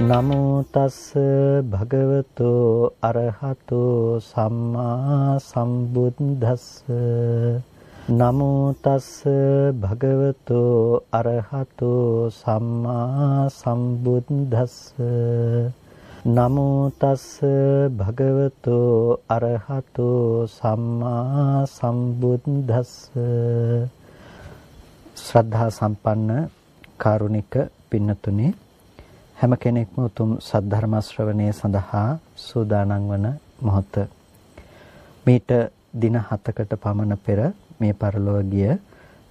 නමෝ තස් භගවතු අරහතු සම්මා සම්බුද්දස්ස. නමෝ තස් භගවතු අරහතු සම්මා සම්බුද්දස්ස. නමෝ තස් භගවතු අරහතු සම්මා සම්බුද්දස්ස. ශ්‍රද්ධා සම්පන්න කාරුණික පින්නතුනි, හැම කෙනෙක්ම උතුම් සද්ධර්ම ශ්‍රවණය සඳහා සූදානම් වන මොහොත. මීට දින 7කට පමණ පෙර මේ පරලෝකීය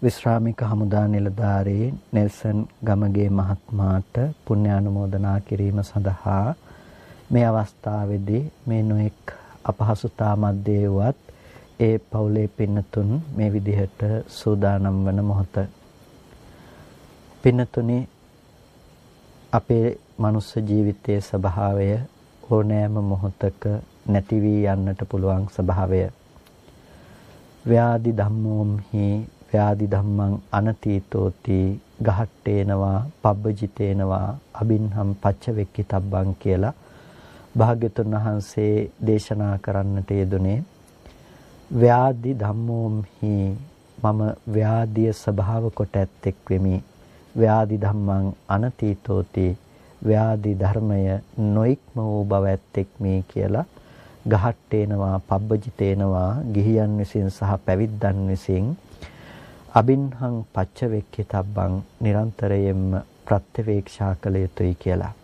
විශ්‍රාමික හමුදා නිලධාරී නෙල්සන් ගමගේ මහත්මයාට පුණ්‍යානුමෝදනා කිරීම සඳහා මේ අවස්ථාවේදී මේ නොඑක් අපහසුතා මැද්දේ වුවත් ඒ පවුලේ පින්නතුන් මේ විදිහට සූදානම් වන මොහොත. පින්නතුනි, අපේ මනුස්ස ජීවිතයේ ස්වභාවය ඕනෑම මොහොතක නැති වී යන්නට පුළුවන් ස්වභාවය. ව්‍යාධි ධම්මෝම්හි ව්‍යාධි ධම්මං අනතීතෝති ගහට්ටේනවා පබ්බජිතේනවා අබින්හම් පච්චවෙක්කිතබ්බං කියලා භාග්‍යතුන් වහන්සේ දේශනා කරන්නට යෙදුනේ. ව්‍යාධි ධම්මෝම්හි, මම ව්‍යාධිය ස්වභාව කොට ඇත්තෙක් වෙමි. ව්‍යාධි ධම්මං අනතීතෝති, ව්‍යාධි ධර්මය නොයික්ම වූ බව ඇත්තෙක් මේ කියලා ගහට්ටේනවා පබ්බජිතේනවා ගිහියන් විසින් සහ පැවිද්දන් විසින් අබින්හං පච්චවෙක්කිතබ්බං නිරන්තරයෙන්ම ප්‍රත්‍යවේක්ෂා කළ යුතුයි කියලා.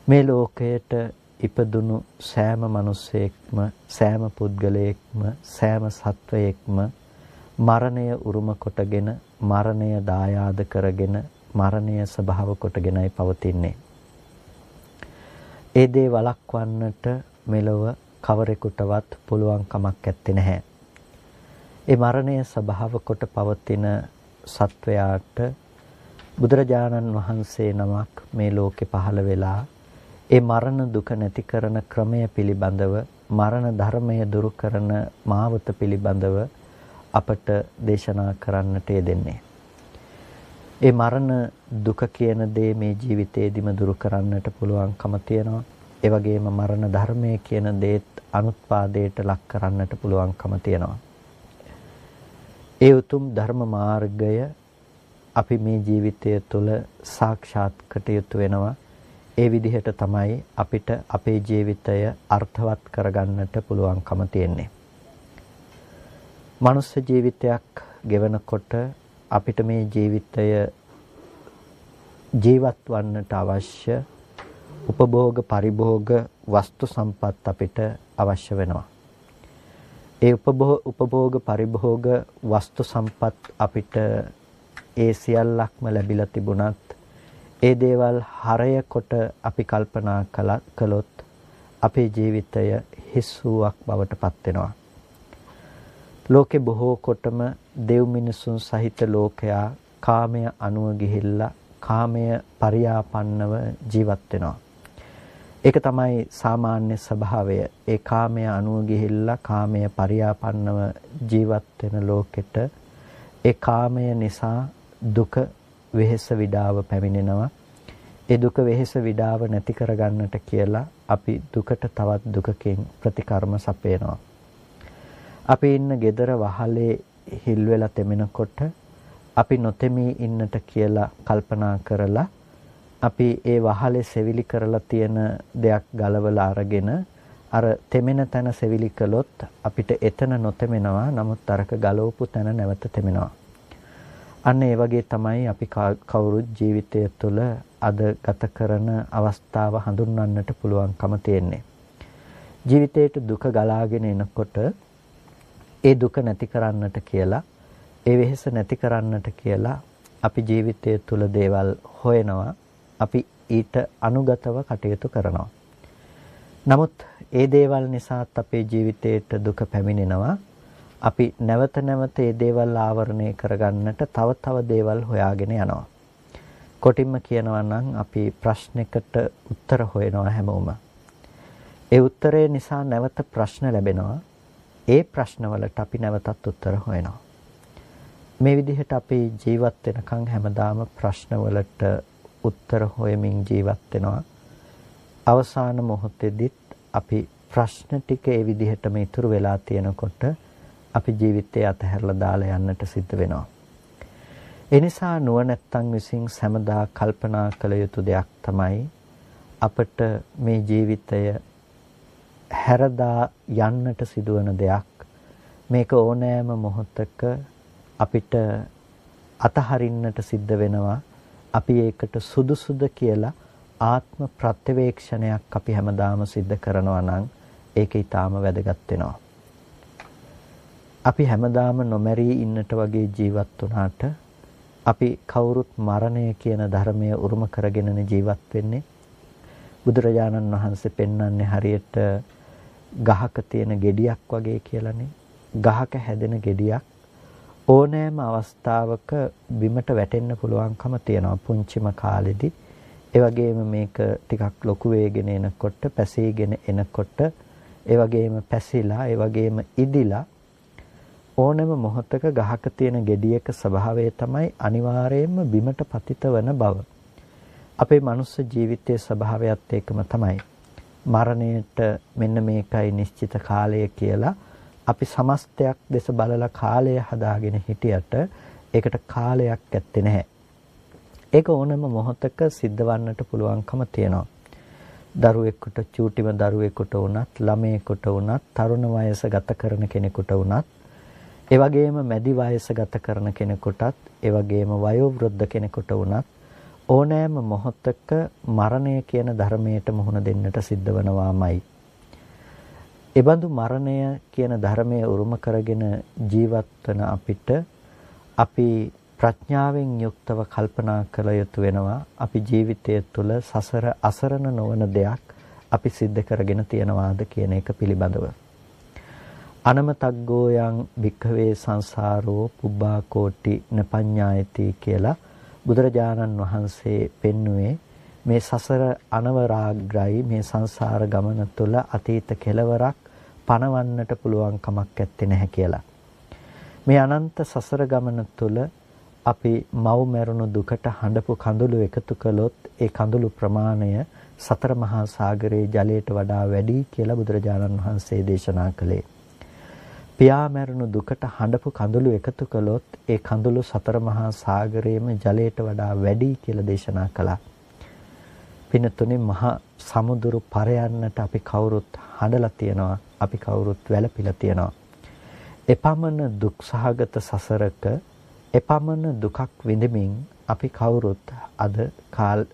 මේ ලෝකයට ඉපදුණු සෑම මිනිසෙක්ම, සෑම පුද්ගලයෙක්ම, සෑම සත්වයෙක්ම මරණය උරුම කොටගෙන, මරණය දායාද කරගෙන, මරණය ස්වභාව කොටගෙනයි පවතින්නේ. ඒ දේ වළක්වන්නට මෙලොව කවරෙකුටවත් පුළුවන් කමක් නැත්තේ නැහැ. ඒ මරණය ස්වභාව කොට පවතින සත්වයාට බුදුරජාණන් වහන්සේ නමක් මේ ලෝකේ පහළ වෙලා ඒ මරණ දුක නැති කරන ක්‍රමය පිළිබඳව, මරණ ධර්මය දුරු කරන මාවත පිළිබඳව අපට දේශනා කරන්නට යෙදෙන්නේ. ඒ මරණ දුක කියන දේ මේ ජීවිතේදීම දුරු කරන්නට පුළුවන්කම තියෙනවා. ඒ වගේම මරණ ධර්මය කියන දේත් අනුත්පාදයට ලක් කරන්නට පුළුවන්කම තියෙනවා. ඒ උතුම් ධර්ම මාර්ගය අපි මේ ජීවිතය තුළ සාක්ෂාත් කටයුතු වෙනවා. ඒ විදිහට තමයි අපිට අපේ ජීවිතය අර්ථවත් කරගන්නට පුළුවන්කම තියෙන්නේ. මනුස්ස ජීවිතයක් ගෙවනකොට අපිට මේ ජීවිතය ජීවත් වන්නට අවශ්‍ය උපභෝග පරිභෝග වස්තු සම්පත් අපිට අවශ්‍ය වෙනවා. ඒ උපභෝග පරිභෝග වස්තු සම්පත් අපිට ඒ සියල්ලක්ම ලැබිලා තිබුණත් ඒ දේවල් හරය කොට අපි කල්පනා කළොත් අපේ ජීවිතය හිස් වූවක් බවට පත් වෙනවා. ලෝකේ බොහෝ කොටම දෙව් මිනිසුන් සහිත ලෝකයා කාමය අනුව ගිහිල්ලා කාමය පරියාපන්නව ජීවත් වෙනවා. ඒක තමයි සාමාන්‍ය ස්වභාවය. ඒ කාමය අනුව ගිහිල්ලා කාමය පරියාපන්නව ජීවත් වෙන ලෝකෙට ඒ කාමය නිසා දුක වෙහෙස විඩාව පැමිණෙනවා. ඒ දුක වෙහෙස විඩාව නැති කරගන්නට කියලා අපි දුකට තවත් දුකකින් ප්‍රතිකර්ම සපයනවා. අපි ඉන්න gedara වහලේ හිල් වෙලා තෙමෙනකොට අපි නොතෙමී ඉන්නට කියලා කල්පනා කරලා අපි ඒ වහලේ සෙවිලි කරලා තියෙන දෙයක් ගලවලා අරගෙන අර තෙමෙන තැන සෙවිලි කළොත් අපිට එතන නොතෙමෙනවා. නමුත් අරක ගලවපු තැන නැවත තෙමෙනවා. අන්න ඒ වගේ තමයි අපි කවුරුත් ජීවිතය තුළ අද ගත කරන අවස්ථාව හඳුන්වන්නට පුළුවන්කම තියෙන්නේ. ජීවිතේට දුක ගලාගෙන එනකොට ඒ දුක නැති කරන්නට කියලා, ඒ වෙහෙස නැති කරන්නට කියලා අපි ජීවිතය තුළ දේවල් හොයනවා. අපි ඊට අනුගතව කටයුතු කරනවා. නමුත් ඒ දේවල් නිසාත් අපේ ජීවිතයට දුක පැමිණෙනවා. අපි නැවත නැවත ඒ දේවල් ආවරණය කරගන්නට තව දේවල් හොයාගෙන යනවා. කොටින්ම කියනවා නම් අපි ප්‍රශ්නයකට උත්තර හොයනවා හැමෝම. ඒ උත්තරේ නිසා නැවත ප්‍රශ්න ලැබෙනවා. ඒ ප්‍රශ්නවලට අපි නැවතත් උත්තර හොයනවා. මේ විදිහට අපි ජීවත් වෙනකන් හැමදාම ප්‍රශ්නවලට උත්තර හොයමින් ජීවත් වෙනවා. අවසාන මොහොතේදීත් අපි ප්‍රශ්න ටික ඒ විදිහටම ඉතුරු වෙලා තියෙනකොට අපි ජීවිතය අතහැරලා දාලා යන්නට සිද්ධ වෙනවා. ඒ නිසා නුවණැත්තන් විසින් සෑමදා කල්පනා කළ යුතු දෙයක් තමයි අපට මේ ජීවිතය හැරදා යන්නට සිදුවන දෙයක්. මේක ඕනෑම මොහොතක අපිට අතහරින්නට සිද්ධ වෙනවා. අපි ඒකට සුදුසුද කියලා ආත්ම ප්‍රත්‍යවේක්ෂණයක් අපි හැමදාම සිද්ධ කරනවා නම් ඒක ඊටාම වැදගත් වෙනවා. අපි හැමදාම නොමැරී ඉන්නට වගේ ජීවත් වුණාට අපි කවුරුත් මරණය කියන ධර්මය උරුම කරගෙන ජීවත් වෙන්නේ. බුදුරජාණන් වහන්සේ පෙන්වන්නේ හරියට ගහක තියෙන ගෙඩියක් වගේ කියලානේ. ගහක හැදෙන ගෙඩියක් ඕනෑම අවස්ථාවක බිමට වැටෙන්න පුළුවන්කම තියෙනවා පුංචිම කාලෙදී. ඒ වගේම මේක ටිකක් ලොකු වෙගෙන එනකොට, පැසීගෙන එනකොට, ඒ වගේම පැසිලා, ඒ වගේම ඉදිලා ඕනෑම මොහොතක ගහක තියෙන ගෙඩියක ස්වභාවය තමයි අනිවාර්යයෙන්ම බිමට පතිත වන බව. අපේ මනුස්ස ජීවිතයේ ස්වභාවයත් ඒකම තමයි. මරණයට මෙන්න මේකයි නිශ්චිත කාලය කියලා අපි සමස්තයක් දෙස බලලා කාලය හදාගෙන හිටියට ඒකට කාලයක් ඇත්තේ නැහැ. ඒක ඕනෑම මොහොතක සිද්ධවන්නට පුළුවන්කම තියෙනවා. දරුවෙකුට, චූටිම දරුවෙකුට වුණත්, ළමයෙකුට වුණත්, තරුණ වයස ගත කරන කෙනෙකුට වුණත්, ඒ වගේම මැදි වයස ගත කරන කෙනෙකුටත්, ඒ වගේම වයෝ වෘද්ධ කෙනෙකුට වුණත් ඕනෑම මොහොතක මරණය කියන ධර්මයට මුහුණ දෙන්නට සිද්ධ වෙනවාමයි. එබඳු මරණය කියන ධර්මය උරුම කරගෙන ජීවත් වන අපිට අපි ප්‍රඥාවෙන් යුක්තව කල්පනා කළ යුතු වෙනවා. අපි ජීවිතය තුළ සසර අසරණ නොවන දෙයක් අපි සිද්ධ කරගෙන තියනවාද කියන එක පිළිබඳව. අනමතග්ගෝ යං භික්ඛවේ සංසාරෝ පුබ්බා කෝටි නපඤ්ඤායති කියලා බුදුරජාණන් වහන්සේ පෙන්වුවේ මේ සසර අනවරාග්‍රයි, මේ සංසාර ගමන තුළ අතීත කෙලවරක් පණවන්නට පුළුවන් කමක් ඇත්තේ නැහැ කියලා. මේ අනන්ත සසර ගමන තුළ අපි මව් මැරුණු දුකට හඬපු කඳුළු එකතු කළොත් ඒ කඳුළු ප්‍රමාණය සතර මහා සාගරයේ ජලයට වඩා වැඩි කියලා බුදුරජාණන් වහන්සේ දේශනා කළේ. පියා මැරුණු දුකට හඬපු කඳුළු එකතු කළොත් ඒ කඳුළු සතර මහා සාගරයේම ජලයට වඩා වැඩි කියලා දේශනා කළා. පිනතුනේ මහා සමුදුරු පරයන්නට අපි කවුරුත් හඬලා තියනවා, අපි කවුරුත් වැළපිලා තියනවා. එපමණ දුක්සහගත සසරක එපමණ දුකක් විඳමින් අපි කවුරුත්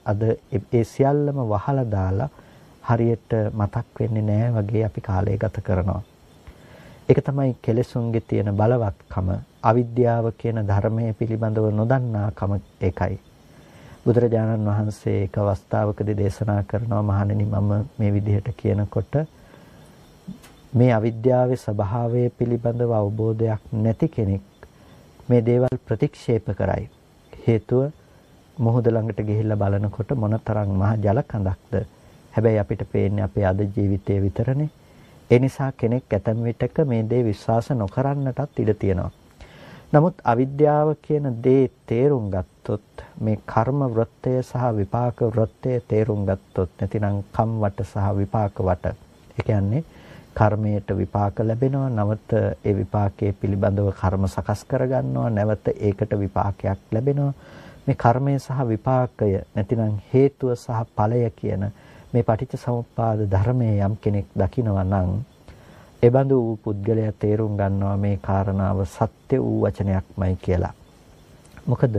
අද ඒ සියල්ලම වහලා දාලා හරියට මතක් වෙන්නේ නැහැ වගේ අපි කාලය ගත කරනවා. ඒක තමයි කෙලෙසුන්ගේ තියෙන බලවත්කම, අවිද්‍යාව කියන ධර්මයේ පිළිබඳව නොදන්නාකම. ඒකයි බුදුරජාණන් වහන්සේ එක අවස්ථාවකදී දේශනා කරනවා, මහණෙනි මම මේ විදිහට කියනකොට මේ අවිද්‍යාවේ ස්වභාවය පිළිබඳව අවබෝධයක් නැති කෙනෙක් මේ දේවල් ප්‍රතික්ෂේප කරයි. හේතුව මොහොත ළඟට ගිහිල්ලා බලනකොට මොනතරම් මහ ජල කඳක්ද. හැබැයි අපිට පේන්නේ අපේ අද ජීවිතයේ විතරනේ. ඒ නිසා කෙනෙක් ඇතැම් විටක මේ දේ විශ්වාස නොකරන්නටත් ඉඩ තියෙනවා. නමුත් අවිද්‍යාව කියන දේ තේරුම් ගත්තොත්, මේ කර්ම වෘත්තය සහ විපාක වෘත්තය තේරුම් ගත්තොත්, නැතිනම් කම් වට සහ විපාක වට, ඒ කියන්නේ කර්මයට විපාක ලැබෙනවා, නැවත ඒ විපාකයේ පිළිබඳව කර්ම සකස් කරගන්නවා, නැවත ඒකට විපාකයක් ලැබෙනවා. මේ කර්මය සහ විපාකය නැතිනම් හේතුව සහ ඵලය කියන මේ පටිච්චසමුප්පාද ධර්මයේ යම් කෙනෙක් දකිනවා නම් එබඳු වූ පුද්ගලයා තේරුම් ගන්නවා මේ කාරණාව සත්‍ය වූ වචනයක්මයි කියලා. මොකද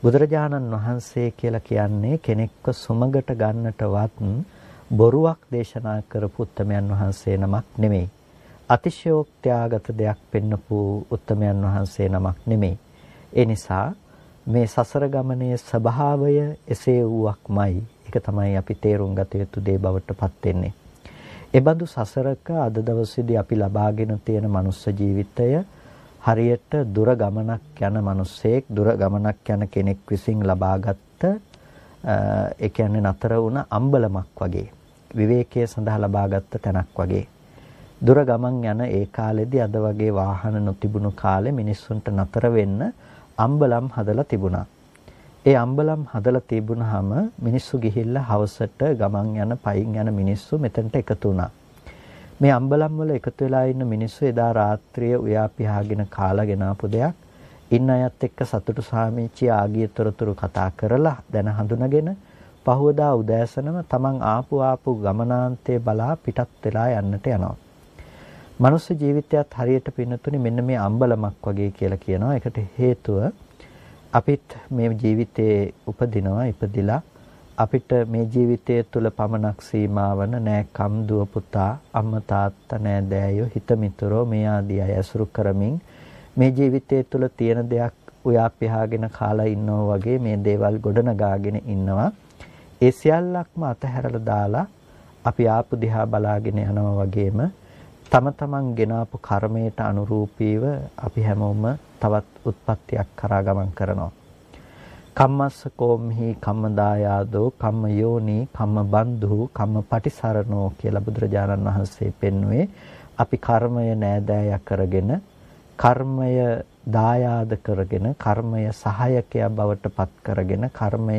බුදුරජාණන් වහන්සේ කියලා කියන්නේ කෙනෙක්ව සුමගට ගන්නටවත් බොරුවක් දේශනා කරපු උත්තමයන් වහන්සේ නමක් නෙමෙයි. අතිශයෝක්ත්‍යාගත දෙයක් පෙන්වපු උත්තමයන් වහන්සේ නමක් නෙමෙයි. ඒ නිසා මේ සසර ගමනේ ස්වභාවය එසේ වූවක්මයි. ඒක තමයි අපි තේරුම් ගත යුතු දේ බවට පත් වෙන්නේ. එබඳු සසරක අද දවසේදී අපි ලබාගෙන තියෙන මනුස්ස ජීවිතය හරියට දුර ගමනක් යන මිනිසෙක්, දුර ගමනක් යන කෙනෙක් විසින් ලබාගත් ඒ කියන්නේ නතර වුණ අම්බලමක් වගේ, විවේකයේ සඳහා ලබාගත් තැනක් වගේ. දුර ගමන් යන ඒ කාලෙදී අද වගේ වාහන නොතිබුණු කාලේ මිනිස්සුන්ට නතර වෙන්න අම්බලම් හදලා තිබුණා. ඒ අම්බලම් හදලා තිබුණාම මිනිස්සු ගිහිල්ලා හවසට ගමන් යන පයින් යන මිනිස්සු මෙතනට එකතු වුණා. මේ අම්බලම් වල එකතු වෙලා ඉන්න මිනිස්සු එදා රාත්‍රියේ උයා පියාගෙන කාලා ගෙනාපු දෙයක් ඉන්න අයත් එක්ක සතුටු සාමිච්චි ආගිය තොරතුරු කතා කරලා දැන හඳුනගෙන පහවදා උදෑසනම තමන් ආපු ගමනාන්තයේ බලා පිටත් වෙලා යන්නට යනවා. මනුස්ස ජීවිතයත් හරියට පින්නතුනේ මෙන්න මේ අම්බලමක් වගේ කියලා කියනවා. ඒකට හේතුව අපිත් මේ ජීවිතේ උපදිනවා. ඉපදිලා අපිට මේ ජීවිතය තුළ පමණක් සීමා වන නෑකම් දුව පුතා අම්මා තාත්තා නෑදෑයෝ හිත මිතුරෝ මේ ආදී අය ඇසුරු කරමින් මේ ජීවිතය තුළ තියෙන දෙයක් උයා පියාගෙන කාලා ඉන්නවා වගේ මේ දේවල් ගොඩනගාගෙන ඉන්නවා. ඒ සියල්ලක්ම අතහැරලා දාලා අපි ආපු දිහා බලාගෙන යනවා වගේම තම තමන් ගෙනාපු කර්මයට අනුරූපීව අපි හැමෝම තවත් උත්පත්තියක් කරා ගමන් කරනවා. කම්මස්ස කෝම්හි කම්මදායාදෝ කම්ම යෝනි කම්ම බන්ධු කම්ම පටිසරණෝ කියලා බුදුරජාණන් වහන්සේ පෙන්වුවේ අපි කර්මය නෑදෑය කරගෙන කර්මය දායාද කරගෙන කර්මය සහායකයා බවට පත් කරගෙන කර්මය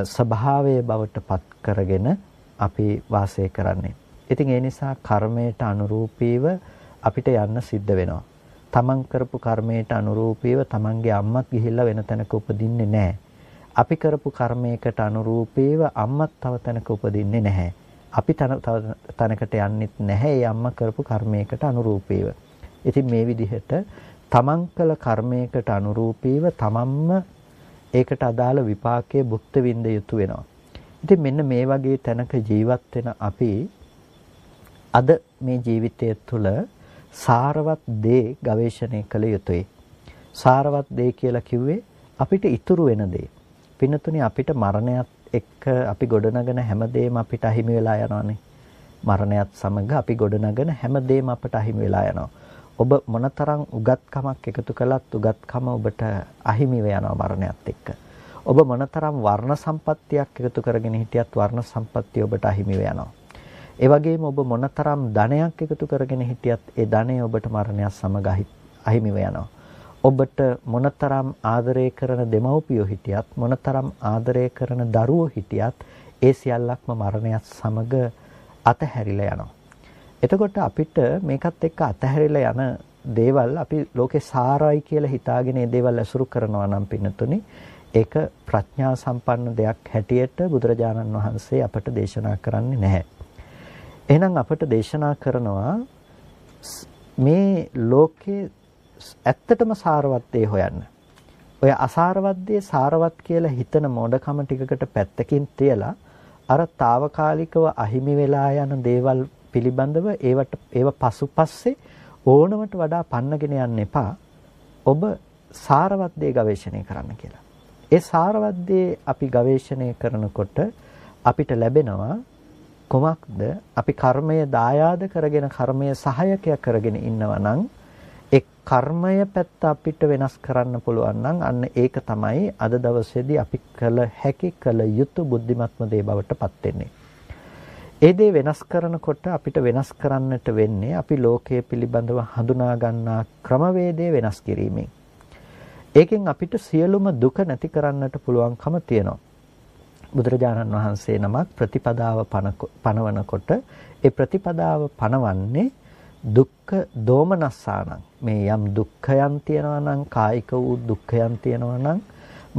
ස්වභාවයේ බවට පත් කරගෙන අපි වාසය කරන්නේ. ඉතින් ඒ නිසා කර්මයට අනුරූපීව අපිට යන්න සිද්ධ වෙනවා. තමන් කරපු කර්මයට අනුරූපීව තමන්ගේ අම්මත් ගිහිල්ලා වෙන තැනක උපදින්නේ නැහැ. අපි කරපු කර්මයකට අනුරූපීව අම්මත් තව තැනක උපදින්නේ නැහැ. අපි තව තැනකට යන්නෙත් නැහැ ඒ අම්මා කරපු කර්මයකට අනුරූපීව. ඉතින් මේ විදිහට තමන් කළ කර්මයකට අනුරූපීව තමන්ම ඒකට අදාළ විපාකයේ භුක්ති විඳ යුතු වෙනවා. ඉතින් මෙන්න මේ වගේ තැනක ජීවත් වෙන අපි අද මේ ජීවිතය තුළ සාරවත් දේ ගවේෂණය කළ යුතුයි. සාරවත් දේ කියලා කිව්වේ අපිට ඉතුරු වෙන දේ. පින්නතුනි අපිට මරණයත් එක්ක අපි ගොඩනගන හැමදේම අපිට අහිමි වෙලා යනවානේ. මරණයත් සමග අපි ගොඩනගන හැමදේම අපට අහිමි වෙලා යනවා. ඔබ මොනතරම් උගත්කමක් එකතු කළත් උගත්කම ඔබට අහිමි වෙනවා මරණයත් එක්ක. ඔබ මොනතරම් වර්ණ සම්පත්තියක් එකතු කරගෙන හිටියත් වර්ණ සම්පත්තිය ඔබට අහිමි වෙනවා. ඒ වගේම ඔබ මොනතරම් ධනයක් එකතු කරගෙන හිටියත් ඒ ධනය ඔබට මරණයත් සමග අහිමි වෙනවා. ඔබට මොනතරම් ආදරය කරන දෙමව්පියෝ හිටියත් මොනතරම් ආදරය කරන දරුවෝ හිටියත් ඒ සියල්ලක්ම මරණයත් සමග අතහැරිලා යනවා. එතකොට අපිට මේකත් එක්ක අතහැරිලා යන දේවල් අපි ලෝකේ සාරයි කියලා හිතාගෙන මේ දේවල් ඇසුරු කරනවා නම් පින්නතුනි ඒක ප්‍රඥා සම්පන්න දෙයක් හැටියට බුදුරජාණන් වහන්සේ අපට දේශනා කරන්නේ නැහැ. එහෙනම් අපට දේශනා කරනවා මේ ලෝකේ ඇත්තටම සාරවත් දේ හොයන්න. ඔය අසාරවත් දේ සාරවත් කියලා හිතන මොඩකම ටිකකට පැත්තකින් තියලා අර తాවකාලිකව අහිමි වෙලා යන දේවල් පිළිබඳව ඒව පසුපස්සේ ඕනමට වඩා පන්නගෙන යන්න එපා. ඔබ සාරවත් දේ ගවේෂණය කරන්න කියලා. ඒ සාරවත් දේ අපි ගවේෂණය කරනකොට අපිට ලැබෙනවා කොමක්ද? අපි කර්මය දායාද කරගෙන කර්මය සහායකයක් කරගෙන ඉන්නවා නම් ඒ කර්මය පැත්ත අපිට වෙනස් කරන්න පුළුවන් නම් අන්න ඒක තමයි අද දවසේදී අපි කළ හැකි කළ යුතු බුද්ධිමත්ම දේ බවට පත් වෙන්නේ. ඒ දේ වෙනස් කරනකොට අපිට වෙනස් කරන්නට වෙන්නේ අපි ලෝකයේ පිළිබඳව හඳුනා ගන්නා ක්‍රමවේදය වෙනස් කිරීමෙන්. ඒකෙන් අපිට සියලුම දුක නැති කරන්නට පුළුවන්කම තියෙනවා. බුදුරජාණන් වහන්සේ නමක් ප්‍රතිපදාව පනවනකොට ඒ ප්‍රතිපදාව පනවන්නේ දුක්ඛ දෝමනස්සානං. මේ යම් දුක්ඛයන් තියෙනවා නම් කායික වූ දුක්ඛයන් තියෙනවා නම්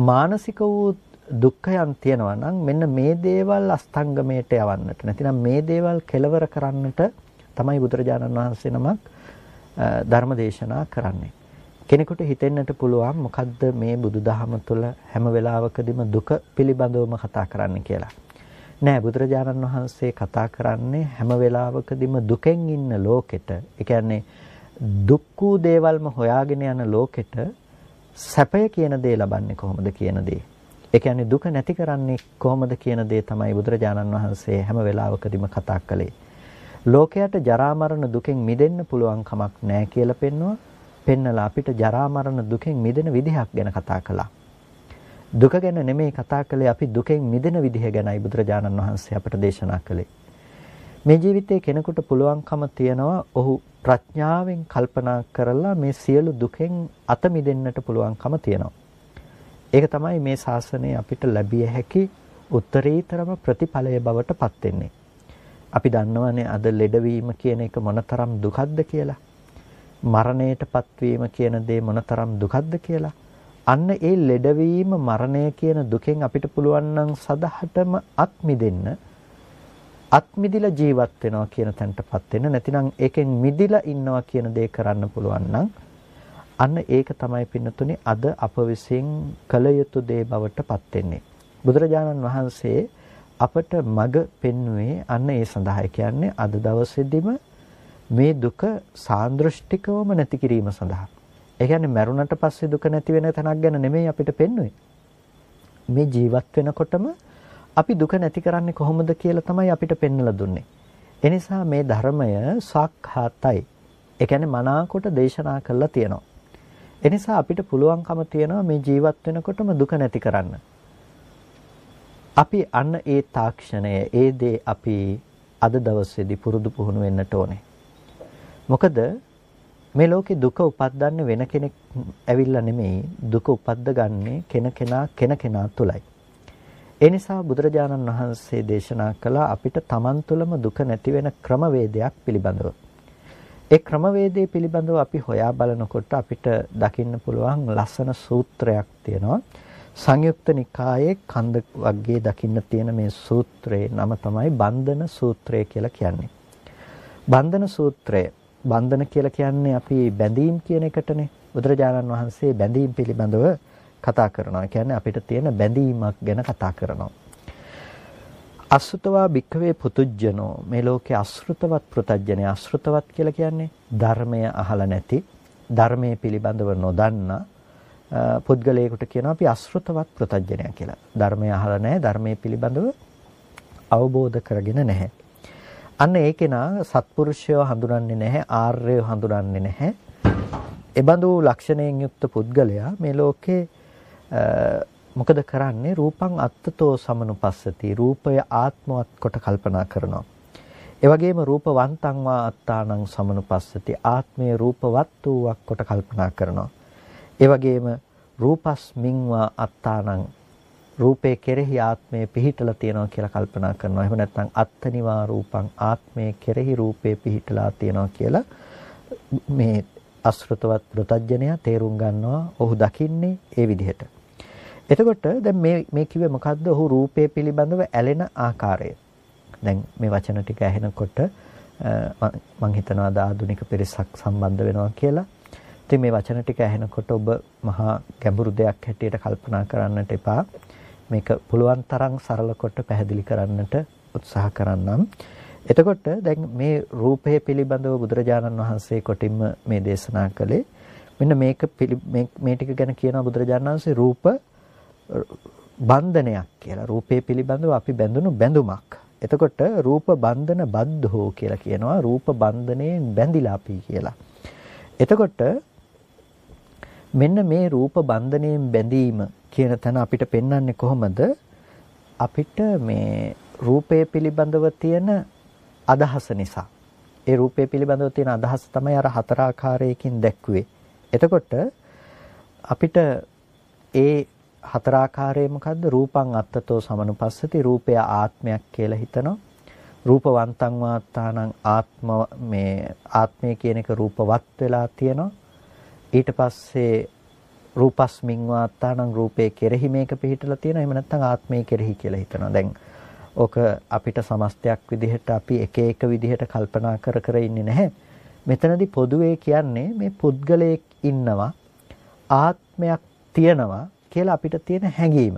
මානසික වූ දුක්ඛයන් තියෙනවා නම් මෙන්න මේ දේවල් අස්තංගමයට යවන්නට නැතිනම් මේ දේවල් කෙලවර කරන්නට තමයි බුදුරජාණන් වහන්සේ නමක් ධර්ම දේශනා කරන්නේ. කෙනෙකුට හිතෙන්නට පුළුවන් මොකද්ද මේ බුදුදහම තුළ හැම වෙලාවකදීම දුක පිළිබඳවම කතා කරන්න කියලා. නෑ, බුදුරජාණන් වහන්සේ කතා කරන්නේ හැම වෙලාවකදීම දුකෙන් ඉන්න ලෝකෙට, ඒ කියන්නේ දුක් වූ දේවල්ම හොයාගෙන යන ලෝකෙට සැපය කියන දේ ලබන්නේ කොහොමද කියන දේ. ඒ කියන්නේ දුක නැති කරන්නේ කොහොමද කියන දේ තමයි බුදුරජාණන් වහන්සේ හැම වෙලාවකදීම කතා කළේ. ලෝකයට ජරා මරණ දුකෙන් මිදෙන්න පුළුවන් කමක් නැහැ කියලා පෙන්නලා අපිට ජරා මරණ දුකෙන් මිදෙන විදිහක් ගැන කතා කළා. දුක ගැන නෙමෙයි කතා කළේ, අපි දුකෙන් මිදෙන විදිහ ගැනයි බුදුරජාණන් වහන්සේ අපට දේශනා කළේ. මේ ජීවිතයේ කෙනෙකුට පුළුවන්කම තියනවා ඔහු ප්‍රඥාවෙන් කල්පනා කරලා මේ සියලු දුකෙන් අත මිදෙන්නට පුළුවන්කම තියනවා. ඒක තමයි මේ ශාසනය අපිට ලැබිය හැකි උත්තරීතරම ප්‍රතිඵලය බවට පත් වෙන්නේ. අපි දන්නවනේ අද ලෙඩවීම කියන එක මොනතරම් දුකක්ද කියලා. මරණයටපත් වීම කියන දේ මොනතරම් දුකක්ද කියලා. අන්න ඒ ලෙඩවීම මරණය කියන දුකෙන් අපිට පුළුවන් නම් සදහටම අත් මිදෙන්න, අත් මිදිලා ජීවත් වෙනවා කියන තැනටපත් වෙන්න, නැතිනම් ඒකෙන් මිදිලා ඉන්නවා කියන දේ කරන්න පුළුවන් නම් අන්න ඒක තමයි පින්නතුනි අද අප විසින් කළ යුතු දේ බවට පත් වෙන්නේ. බුදුරජාණන් වහන්සේ අපට මඟ පෙන්වුවේ අන්න ඒ සඳහා. කියන්නේ අද දවසේදීම මේ දුක සාන්දෘෂ්ටිකවම නැති කිරීම සඳහා. ඒ කියන්නේ මරුණට පස්සේ දුක නැති වෙන තැනක් ගැන නෙමෙයි අපිට පෙන්වුවේ. මේ ජීවත් වෙනකොටම අපි දුක නැති කරන්නේ කොහොමද කියලා තමයි අපිට පෙන්වලා දුන්නේ. ඒ නිසා මේ ධර්මය සාක්ඛාතයි. ඒ කියන්නේ මනාකොට දේශනා කළා තියෙනවා. ඒ නිසා අපිට පුළුවන්කම තියෙනවා මේ ජීවත් වෙනකොටම දුක නැති කරන්න. අපි අන්න ඒ තාක්ෂණය, ඒ දේ අපි අද දවසේදී පුරුදු පුහුණු වෙන්නට ඕනේ. මොකද මේ ලෝකේ දුක උපද්දන්නේ වෙන කෙනෙක් ඇවිල්ලා නෙමෙයි, දුක උපද්දගන්නේ කෙනා තුලයි. ඒ නිසා බුදුරජාණන් වහන්සේ දේශනා කළා අපිට තමන් තුළම දුක නැති වෙන ක්‍රමවේදයක් පිළිබඳව. ඒ ක්‍රමවේදයේ පිළිබඳව අපි හොයා බලනකොට අපිට දකින්න පුළුවන් ලස්සන සූත්‍රයක් තියෙනවා. සංයුක්ත නිකායේ කන්ද වර්ගයේ දකින්න තියෙන මේ සූත්‍රයේ නම තමයි බන්ධන සූත්‍රය කියලා කියන්නේ. බන්ධන සූත්‍රය, බන්ධන කියලා කියන්නේ අපි බැඳීම් කියන එකටනේ. බුදුරජාණන් වහන්සේ බැඳීම් පිළිබඳව කතා කරනවා. කියන්නේ අපිට තියෙන බැඳීමක් ගැන කතා කරනවා. අසෘතවා භික්ඛවේ පුතුජ්ජනෝ, මේ ලෝකේ අසෘතවත් පෘතජ්ජනය. අසෘතවත් කියලා කියන්නේ ධර්මය අහලා නැති, ධර්මයේ පිළිබඳව නොදන්නා පුද්ගලයෙකුට කියනවා අපි අසෘතවත් පෘතජ්ජනය කියලා. ධර්මය අහලා නැහැ, ධර්මයේ පිළිබඳව අවබෝධ කරගෙන නැහැ. අන්න ඒකේනා සත්පුරුෂයව හඳුනන්නේ නැහැ, ආර්යව හඳුනන්නේ නැහැ. එබඳු ලක්ෂණයෙන් යුක්ත පුද්ගලයා මේ ලෝකේ මොකද කරන්නේ? රූපං අත්තතෝ සමනුපස්සති. රූපය ආත්මවත් කොට කල්පනා කරනවා. ඒ වගේම රූපවන්තං වා අත්තානං සමනුපස්සති. ආත්මය රූපවත් වූවක් කොට කල්පනා කරනවා. ඒ වගේම රූපස්මින් වා අත්තානං, රූපේ කෙරෙහි ආත්මය පිහිටලා තියෙනවා කියලා කල්පනා කරනවා. එහෙම නැත්නම් අත්තනිවා රූපං, ආත්මය කෙරෙහි රූපේ පිහිටලා තියෙනවා කියලා මේ අසෘතවත් ප්‍රත්‍යඥය තේරුම් ගන්නවා. ඔහු දකින්නේ ඒ විදිහට. එතකොට දැන් මේ කිව්වේ මොකද්ද? ඔහු රූපේ පිළිබඳව ඇලෙන ආකාරය. දැන් මේ වචන ටික ඇහෙනකොට මම හිතනවා ආධුනික පිරිසක් සම්බන්ධ වෙනවා කියලා. ඉතින් මේ වචන ටික ඇහෙනකොට ඔබ මහා ගැඹුරු දෙයක් හැටියට කල්පනා කරන්නට එපා. මේක පුළුවන් තරම් සරල කොට පැහැදිලි කරන්නට උත්සාහ කරන්නම්. එතකොට දැන් මේ රූපය පිළිබඳව බුදුරජාණන් වහන්සේ කොටින්ම මේ දේශනා කළේ මෙන්න මේ ටික ගැන කියනවා බුදුරජාණන් වහන්සේ රූප බන්ධනයක් කියලා. රූපේ පිළිබඳව අපි බැඳුණු බැඳුමක්. එතකොට රූප බන්ධන බද්ධෝ කියලා කියනවා. රූප බන්ධනයෙන් බැඳිලා අපි කියලා. එතකොට මෙන්න මේ රූප බන්ධනයෙන් බැඳීම කියන තැන අපිට පෙන්වන්නේ කොහොමද? අපිට මේ රූපය පිළිබඳව තියෙන අදහස නිසා. ඒ රූපය පිළිබඳව තියෙන අදහස තමයි අර හතර ආකාරයකින් දැක්ුවේ. එතකොට අපිට ඒ හතර ආකාරය මොකද්ද? රූපං අත්තතෝ සමනුපස්සති. රූපය ආත්මයක් කියලා හිතනවා. රූපවන්තං වාත්තානං, ආත්මය කියන එක රූපවත් වෙලා තියෙනවා. ඊට පස්සේ රූපස්මින් වාත්තානං, රූපේ කෙරෙහි මේක පිහිටලා තියෙනවා. එහෙම නැත්නම් ආත්මය කෙරෙහි කියලා හිතනවා. දැන් ඕක අපිට සමස්තයක් විදිහට අපි එක එක විදිහට කල්පනා කර ඉන්නේ නැහැ. මෙතනදී පොදුවේ කියන්නේ මේ පුද්ගලයෙක් ඉන්නවා, ආත්මයක් තියෙනවා කියලා අපිට තියෙන හැඟීම.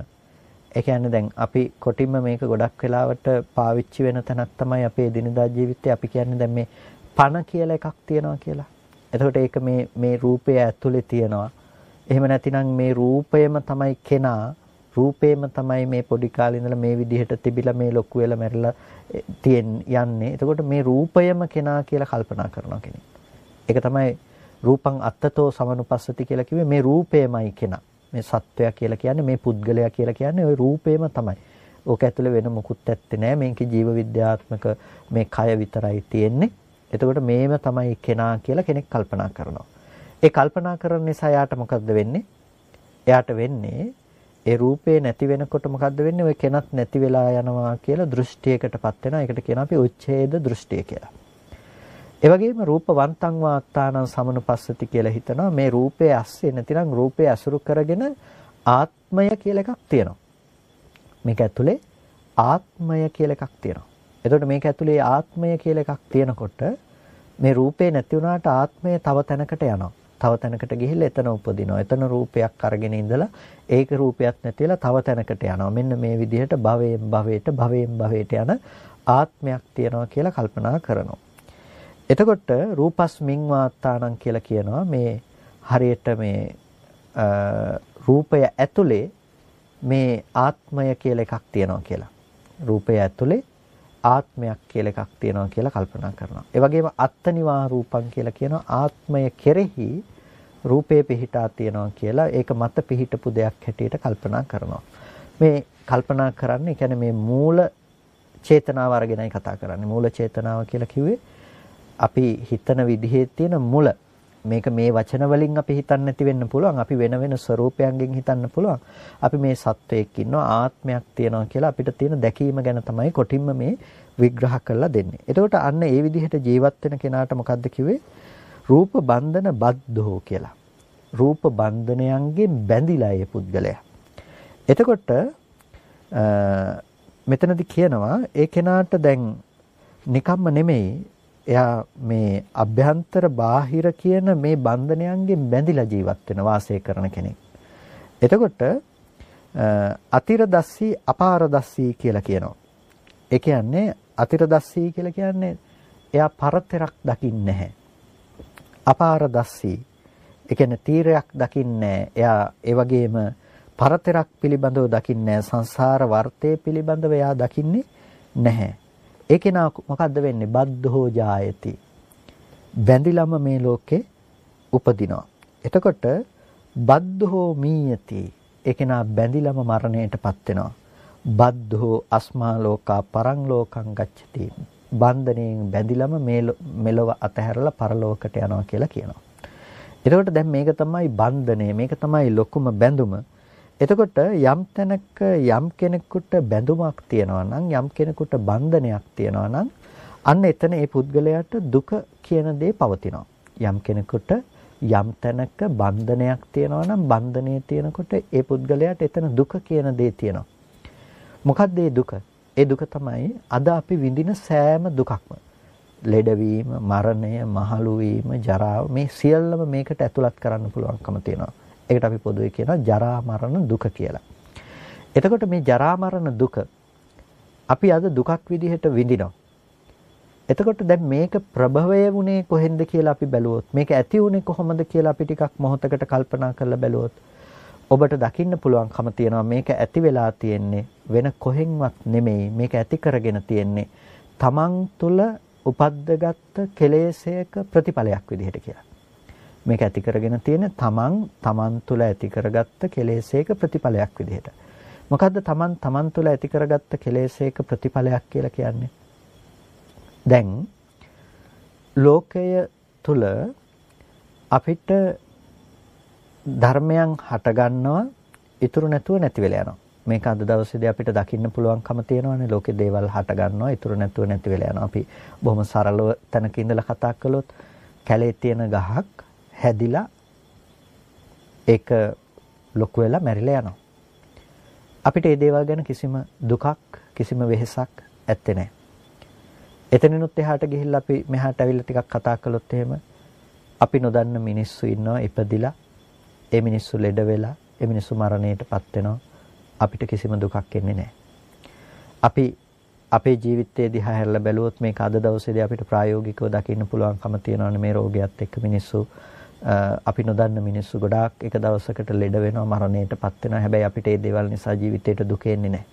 ඒ කියන්නේ දැන් අපි කොටින්ම මේක ගොඩක් වෙලාවට පාවිච්චි වෙන තැනක් තමයි අපේ දිනදා ජීවිතේ අපි කියන්නේ දැන් මේ පණ කියලා එකක් තියෙනවා කියලා. එතකොට ඒක මේ රූපය ඇතුලේ තියෙනවා. එහෙම නැතිනම් මේ රූපයම තමයි කෙනා, රූපේම තමයි මේ පොඩි කාලේ ඉඳලා මේ විදිහට තිබිලා මේ ලොකු වෙලා මැරිලා යන්නේ. එතකොට මේ රූපයම කෙනා කියලා කල්පනා කරනවා කෙනෙක්. ඒක තමයි රූපං අත්තතෝ සමනුපස්සති කියලා කිව්වේ. මේ රූපයමයි කෙනා. මේ සත්වයා කියලා කියන්නේ, මේ පුද්ගලයා කියලා කියන්නේ ওই රූපේම තමයි. ඕක ඇතුලේ වෙන මොකුත් ඇත්තේ නැහැ. මේකේ ජීව විද්‍යාත්මක මේ කය විතරයි තියෙන්නේ. එතකොට මේව තමයි කෙනා කියලා කෙනෙක් කල්පනා කරනවා. ඒ කල්පනා කරන නිසා යාට මොකද්ද වෙන්නේ? එයාට වෙන්නේ ඒ රූපේ නැති වෙනකොට මොකද්ද වෙන්නේ? ඔය කෙනත් නැති වෙලා යනවා කියලා දෘෂ්ටියකටපත් වෙනවා. ඒකට කියනවා අපි උච්ඡේද දෘෂ්ටිය කියලා. ඒ වගේම රූපවන්තං වාත්තානං සමනුපස්සති කියලා හිතනවා. මේ රූපේ ඇස්සේ නැතිනම් රූපේ අසුරු කරගෙන ආත්මය කියලා එකක් තියෙනවා. මේක ඇතුලේ ආත්මය කියලා එකක් තියෙනවා. එතකොට මේක ඇතුලේ ආත්මය කියලා එකක් තියෙනකොට මේ රූපේ නැති වුණාට ආත්මය තව තැනකට යනවා. තව තැනකට ගිහිල්ලා එතන උපදිනවා. එතන රූපයක් අරගෙන ඉඳලා ඒක රූපයක් නැතිලා තව තැනකට යනවා. මෙන්න මේ විදිහට භවයෙන් භවයට යන ආත්මයක් තියෙනවා කියලා කල්පනා කරනවා. එතකොට රූපස්මින් වාත්තානං කියලා කියනවා මේ හරියට මේ රූපය ඇතුලේ මේ ආත්මය කියලා එකක් තියෙනවා කියලා. රූපය ඇතුලේ ආත්මයක් කියලා එකක් තියෙනවා කියලා කල්පනා කරනවා. ඒ වගේම අත්තනිවා රූපං කියලා කියනවා ආත්මය කෙරෙහි රූපේ පිහිටා තියෙනවා කියලා ඒක මත පිහිටපු දෙයක් හැටියට කල්පනා කරනවා. මේ කල්පනා කරන්නේ කියන්නේ මේ මූල චේතනාව අරගෙනයි කතා කරන්නේ. මූල චේතනාව කියලා කිව්වේ අපි හිතන විදිහේ තියෙන මුල. මේක මේ වචන වලින් අපි හිතන්න නැති වෙන්න පුළුවන්. අපි වෙන වෙන ස්වરૂපයන්ගෙන් හිතන්න පුළුවන්. අපි මේ සත්වයක් ඉන්නවා ආත්මයක් තියෙනවා කියලා අපිට තියෙන දැකීම ගැන තමයි කොටින්ම මේ විග්‍රහ කරලා දෙන්නේ. එතකොට අන්න ඒ විදිහට ජීවත් වෙන කෙනාට මොකද්ද කිව්වේ? රූප බන්ධන බද්ධෝ කියලා. රූප බන්ධනයන්ගෙන් බැඳිලා ඒ පුද්ගලයා. එතකොට මෙතනදී කියනවා ඒ කෙනාට දැන් නිකම්ම නෙමෙයි එයා මේ අභ්‍යන්තර බාහිර කියන මේ බන්ධනයන්ගෙන් බැඳිලා ජීවත් වෙන වාසය කරන කෙනෙක්. එතකොට අතිරදස්සී අපාරදස්සී කියලා කියනවා. ඒ කියන්නේ අතිරදස්සී කියලා කියන්නේ එයා පරතරක් දකින්නේ නැහැ. අපාරදස්සී ඒ කියන්නේ තීරයක් දකින්නේ නැහැ. එයා ඒ වගේම පරතරක් පිළිබඳව දකින්නේ නැහැ. සංසාර වර්තේ පිළිබඳව එයා දකින්නේ නැහැ. ඒකේ නා මොකද්ද වෙන්නේ? බද්ධෝ ජායති. බැඳිලම මේ ලෝකේ උපදිනවා. එතකොට බද්ධෝ මීයති. ඒකේ නා බැඳිලම මරණයටපත් වෙනවා. බද්ධෝ අස්මා ලෝකා පරං ලෝකං ගච්ඡති. බන්ධණයෙන් බැඳිලම මෙලොව අතහැරලා පරලෝකට යනවා කියලා කියනවා. එතකොට දැන් මේක තමයි බන්ධනය. මේක තමයි ලොකුම බැඳුම. එතකොට යම් තැනක යම් කෙනෙකුට බැඳුමක් තියනවා නම් යම් කෙනෙකුට බන්ධනයක් තියනවා නම් අන්න එතන ඒ පුද්ගලයාට දුක කියන දේ පවතිනවා. යම් කෙනෙකුට යම් තැනක බන්ධනයක් තියනවා නම් බන්ධනය තියෙනකොට ඒ පුද්ගලයාට එතන දුක කියන දේ තියෙනවා. මොකක්ද ඒ දුක? ඒ දුක තමයි අද අපි විඳින සෑම දුකක්ම. ලෙඩවීම, මරණය, මහලු වීම, ජරාව මේ සියල්ලම මේකට ඇතුළත් කරන්න පුළුවන්කම තියෙනවා. ඒකට අපි පොදුවේ කියනවා ජරා මරණ දුක කියලා. එතකොට මේ ජරා මරණ දුක අපි අද දුකක් විදිහට විඳිනවා. එතකොට දැන් මේක ප්‍රභවය වුණේ කොහෙන්ද කියලා අපි බැලුවොත් මේක ඇති වුණේ කොහොමද කියලා අපි ටිකක් මොහොතකට කල්පනා කරලා බැලුවොත් ඔබට දකින්න පුළුවන්කම තියෙනවා මේක ඇති වෙලා තියෙන්නේ වෙන කොහෙන්වත් නෙමෙයි. මේක ඇති කරගෙන තියෙන්නේ තමන් තුළ උපද්දගත් කෙලෙසයක ප්‍රතිඵලයක් විදිහට කියලා. මේක ඇති කරගෙන තියෙන තමන් තුළ ඇති කරගත්ත කෙලෙසයක ප්‍රතිඵලයක් විදිහට. මොකද්ද තමන් තුළ ඇති කරගත්ත කෙලෙසයක ප්‍රතිඵලයක් කියලා කියන්නේ? දැන් ලෝකය තුළ අපිට ධර්මයන් හට ගන්නවා ඉතුරු නැතුව නැති වෙලා යනවා. මේක අද දවසේදී අපිට දකින්න පුළුවන්කම තියෙනවානේ. ලෝකේ දේවල් හට ගන්නවා ඉතුරු නැතුව නැති වෙලා යනවා. අපි බොහොම සරලව තැනක ඉඳලා කතා කළොත් කැලේ තියෙන ගහක් හැදිලා ඒක ලොකු වෙලා මැරිලා යනවා. අපිට මේ දේවල් ගැන කිසිම දුකක් කිසිම වෙහෙසක් ඇත්තේ නැහැ. එතනිනුත් එහාට ගිහිල්ලා අපි මෙහාට ඇවිල්ලා ටිකක් කතා කළොත් එහෙම අපි නොදන්න මිනිස්සු ඉන්නවා ඉපදිලා ඒ මිනිස්සු ලෙඩ වෙලා ඒ මිනිස්සු මරණයටපත් වෙනවා. අපිට කිසිම දුකක් එන්නේ නැහැ. අපි අපේ ජීවිතයේ දිහා හැරලා බැලුවොත් මේක අද දවසේදී අපිට ප්‍රායෝගිකව දකින්න පුළුවන්කම තියෙනවානේ. මේ රෝගයත් එක්ක මිනිස්සු අපි නොදන්න මිනිස්සු ගොඩාක් එක දවසකට ලෙඩ වෙනවා මරණයටපත් වෙනවා. හැබැයි අපිට මේ දේවල් නිසා ජීවිතේට දුක එන්නේ නැහැ.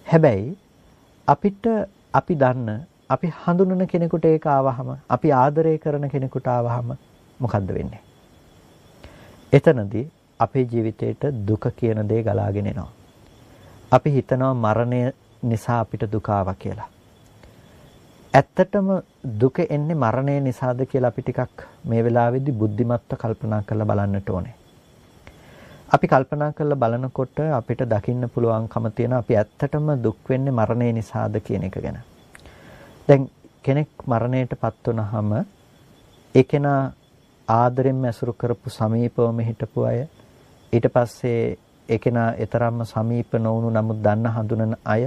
හැබැයි අපිට අපි දන්න අපි හඳුනන කෙනෙකුට ඒක ආවහම අපි ආදරය කරන කෙනෙකුට ආවහම මොකද්ද වෙන්නේ? එතනදී අපේ ජීවිතේට දුක කියන දේ ගලාගෙන එනවා. අපි හිතනවා මරණය නිසා අපිට දුක ආවා කියලා. ඇත්තටම දුක එන්නේ මරණය නිසාද කියලා අපි ටිකක් මේ වෙලාවේදී බුද්ධිමත්ව කල්පනා කරලා බලන්නට ඕනේ. අපි කල්පනා කරලා බලනකොට අපිට දකින්න පුළුවන්කම තියෙන අපි ඇත්තටම දුක් වෙන්නේ මරණය නිසාද කියන එක ගැන. දැන් කෙනෙක් මරණයටපත් වුනහම ඒ කෙනා ආදරෙන් ඇසුරු කරපු සමීපවම හිටපු අය ඊට පස්සේ ඒ කෙනා ඊතරම්ම සමීප නොවුණු නමුත් දන්න හඳුනන අය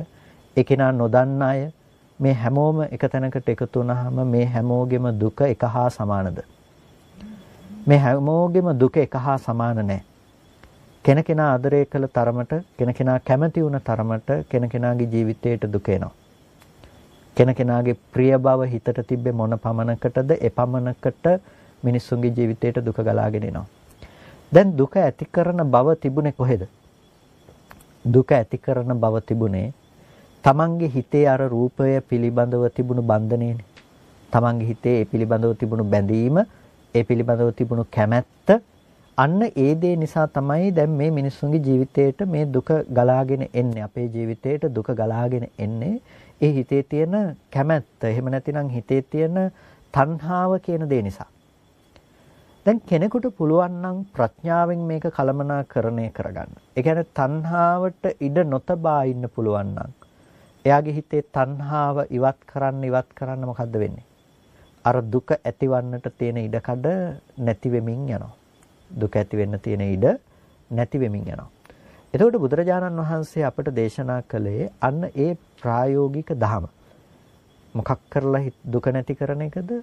ඒ කෙනා නොදන්න අය මේ හැමෝම එක තැනකට එකතු වුනහම මේ හැමෝගෙම දුක එක හා සමානද? මේ හැමෝගෙම දුක එක හා සමාන නැහැ. කෙනකෙනා ආදරය කළ තරමට කෙනකෙනා කැමති වුණ තරමට කෙනකෙනාගේ ජීවිතයට දුක එනවා. කෙනකෙනාගේ ප්‍රිය බව හිතට තිබ්බේ මොන පමණකටද ඒ පමණකට මිනිස්සුන්ගේ ජීවිතයට දුක ගලාගෙන එනවා. දැන් දුක ඇති කරන බව තිබුණේ කොහෙද? දුක ඇති කරන බව තිබුණේ තමන්ගේ හිතේ අර රූපය පිළිබඳව තිබුණු බන්ධනයනේ. තමන්ගේ හිතේ ඒ පිළිබඳව තිබුණු බැඳීම, ඒ පිළිබඳව තිබුණු කැමැත්ත, අන්න ඒ දේ නිසා තමයි දැන් මේ මිනිස්සුන්ගේ ජීවිතේට මේ දුක ගලාගෙන එන්නේ. අපේ ජීවිතේට දුක ගලාගෙන එන්නේ ඒ හිතේ තියෙන කැමැත්ත. එහෙම නැතිනම් හිතේ තියෙන තණ්හාව කියන දේ නිසා. දැන් කෙනෙකුට පුළුවන් නම් ප්‍රඥාවෙන් මේක කළමනාකරණය කරගන්න. ඒ කියන්නේ තණ්හාවට ඉඩ නොතබා ඉන්න පුළුවන් නම් එයාගේ හිතේ තණ්හාව ඉවත් කරන්න මොකද්ද වෙන්නේ? අර දුක ඇතිවන්නට තියෙන ඉඩකඩ නැති වෙමින් යනවා. දුක ඇති වෙන්න තියෙන ඉඩ නැති වෙමින් යනවා. එතකොට බුදුරජාණන් වහන්සේ අපට දේශනා කළේ අන්න ඒ ප්‍රායෝගික ධම. මොකක් කරලා දුක නැති කරන එකද?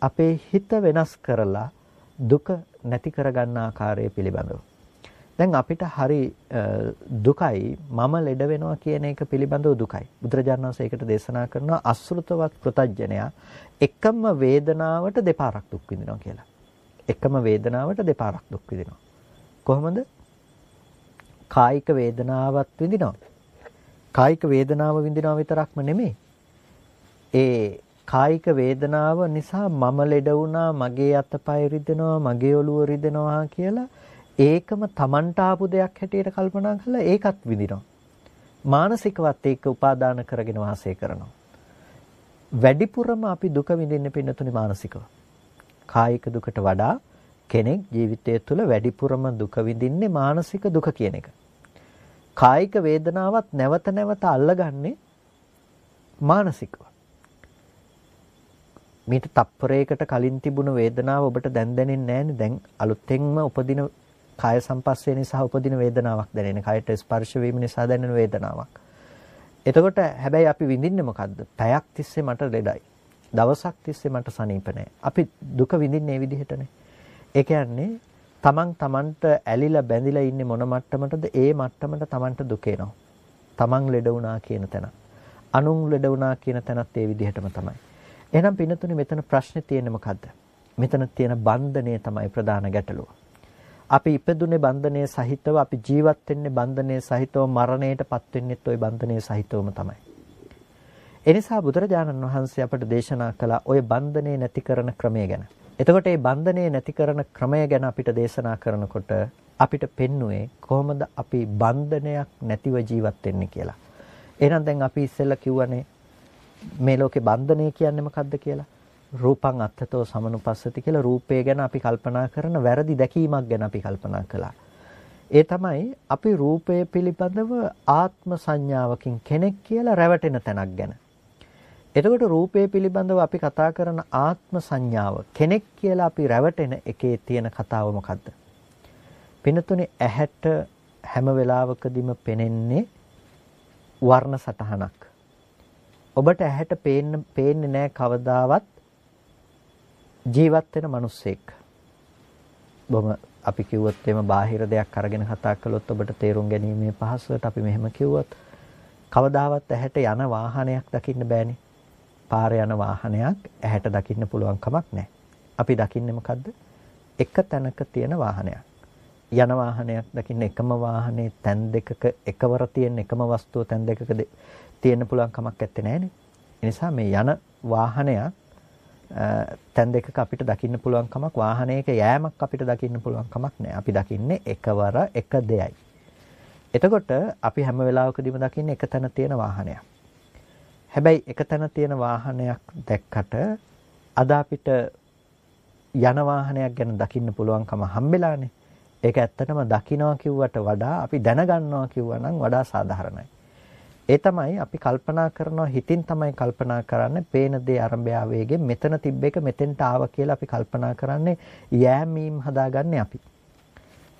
අපේ හිත වෙනස් කරලා දුක නැති කරගන්න ආකාරය පිළිබඳව. දැන් අපිට හරි දුකයි මම ලෙඩ වෙනවා කියන එක පිළිබඳව දුකයි. බුදුරජාණන් වහන්සේ ඒකට දේශනා කරනවා අසෘතවත් පෘතජ්ජනයා එකම වේදනාවට දෙපාරක් දුක් විඳිනවා කියලා. එකම වේදනාවට දෙපාරක් දුක් විඳිනවා. කොහොමද? කායික වේදනාවක් විඳිනවා. කායික වේදනාව විඳිනවා විතරක්ම නෙමෙයි. ඒ කායික වේදනාව නිසා මම ලෙඩ වුණා, මගේ අතපය රිදෙනවා, මගේ ඔළුව රිදෙනවා කියලා ඒකම Tamanට ආපු දෙයක් හැටියට කල්පනා කරලා ඒකත් විඳිනවා. මානසිකවත් ඒක උපාදාන කරගෙන වාසය කරනවා. වැඩිපුරම අපි දුක විඳින්නේ පින්නතුනි මානසිකව. කායික දුකට වඩා කෙනෙක් ජීවිතය තුළ වැඩිපුරම දුක විඳින්නේ මානසික දුක කියන එක. කායික වේදනාවත් නැවත නැවත අල්ලගන්නේ මානසිකව. මේට තප්පරයකට කලින් තිබුණු වේදනාව ඔබට දැන් දැනෙන්නේ නැහැනේ. දැන් අලුතෙන්ම උපදින කාය සංපස්සේ නිසා උපදින වේදනාවක් දැනෙන. කායට ස්පර්ශ වීම නිසා දැනෙන වේදනාවක්. එතකොට හැබැයි අපි විඳින්නේ මොකද්ද? පැයක් තිස්සේ මට ලෙඩයි. දවසක් තිස්සේ මට සනීප නැහැ. අපි දුක විඳින්නේ මේ විදිහටනේ. ඒ කියන්නේ තමන්ට ඇලිලා බැඳිලා ඉන්නේ මොන මට්ටමටද? ඒ මට්ටමට තමන්ට දුක එනවා. තමන් ලෙඩ වුණා කියන තැන. අනුන් ලෙඩ වුණා කියන තැනත් ඒ විදිහටම තමයි. එහෙනම් පින්නතුනි මෙතන ප්‍රශ්නේ තියෙන්නේ මොකද්ද? මෙතන තියෙන බන්ධනය තමයි ප්‍රධාන ගැටලුව. අපි ඉපදුනේ බන්ධනයේ සහිතව, අපි ජීවත් වෙන්නේ බන්ධනයේ සහිතව, මරණයටපත් වෙන්නේත් ওই බන්ධනයේ සහිතවම තමයි. එනිසා බුදුරජාණන් වහන්සේ අපට දේශනා කළ ওই බන්ධනේ නැති කරන ක්‍රමය ගැන. එතකොට මේ බන්ධනේ නැති කරන ක්‍රමය ගැන අපිට දේශනා කරනකොට අපිට පෙන්නුවේ කොහොමද අපි බන්ධනයක් නැතිව ජීවත් වෙන්නේ කියලා. එහෙනම් දැන් අපි ඉස්සෙල්ලා කිව්වනේ මේ ලෝකේ බන්ධනය කියන්නේ මොකද්ද කියලා. රූපං අත්තතෝ සමනුපස්සති කියලා රූපය ගැන අපි කල්පනා කරන වැරදි දැකීමක් ගැන අපි කල්පනා කළා. ඒ තමයි අපි රූපය පිළිබඳව ආත්ම සංඥාවකින් කෙනෙක් කියලා රැවටෙන තැනක් ගැන. එතකොට රූපය පිළිබඳව අපි කතා කරන ආත්ම සංඥාව කෙනෙක් කියලා අපි රැවටෙන එකේ තියෙන කතාව මොකද්ද? පිනතුනේ ඇහැට හැම වෙලාවකදීම පෙනෙන්නේ වර්ණ සටහනක්. ඔබට ඇහැට පේන්නේ නැහැ කවදාවත් ජීවත් වෙන මිනිස්සෙක්. බොහොම අපි කිව්වොත් එimhe බාහිර දෙයක් අරගෙන කතා කළොත් ඔබට තේරුම් ගැනීමේ පහසුවට අපි මෙහෙම කිව්වොත් කවදාවත් ඇහැට යන වාහනයක් දකින්න බෑනේ. පාරේ යන වාහනයක් ඇහැට දකින්න පුළුවන් කමක් නැහැ. අපි දකින්නේ මොකද්ද? එක තැනක තියෙන වාහනයක්. යන වාහනයක් දකින්න එකම වාහනේ තැන් දෙකක එකවර තියෙන එකම වස්තුව තැන් දෙකක තියෙන්න පුළුවන් කමක් නැත්තේ නෑනේ. ඒ නිසා මේ යන වාහනයක් තැන් දෙකක අපිට දකින්න පුළුවන් කමක්, වාහනයක යෑමක් අපිට දකින්න පුළුවන් කමක් නැහැ. අපි දකින්නේ එකවර එක දෙයයි. එතකොට අපි හැම වෙලාවකදීම දකින්නේ එක තැන තියෙන වාහනයක්. හැබැයි එක තැන තියෙන වාහනයක් දැක්කට අද අපිට යන වාහනයක් ගැන දකින්න පුළුවන්කම හම්බෙලානේ. ඒක ඇත්තටම දකින්නවා කිව්වට වඩා අපි දැනගන්නවා කිව්වා නම් වඩා සාධාරණයි. ඒ තමයි අපි කල්පනා කරනවා හිතින් තමයි කල්පනා කරන්නේ පේන දේ අරඹයා වේගෙ මෙතන තිබ්බ එක මෙතෙන්ට ආවා කියලා අපි කල්පනා කරන්නේ යෑමීම් හදාගන්නේ අපි.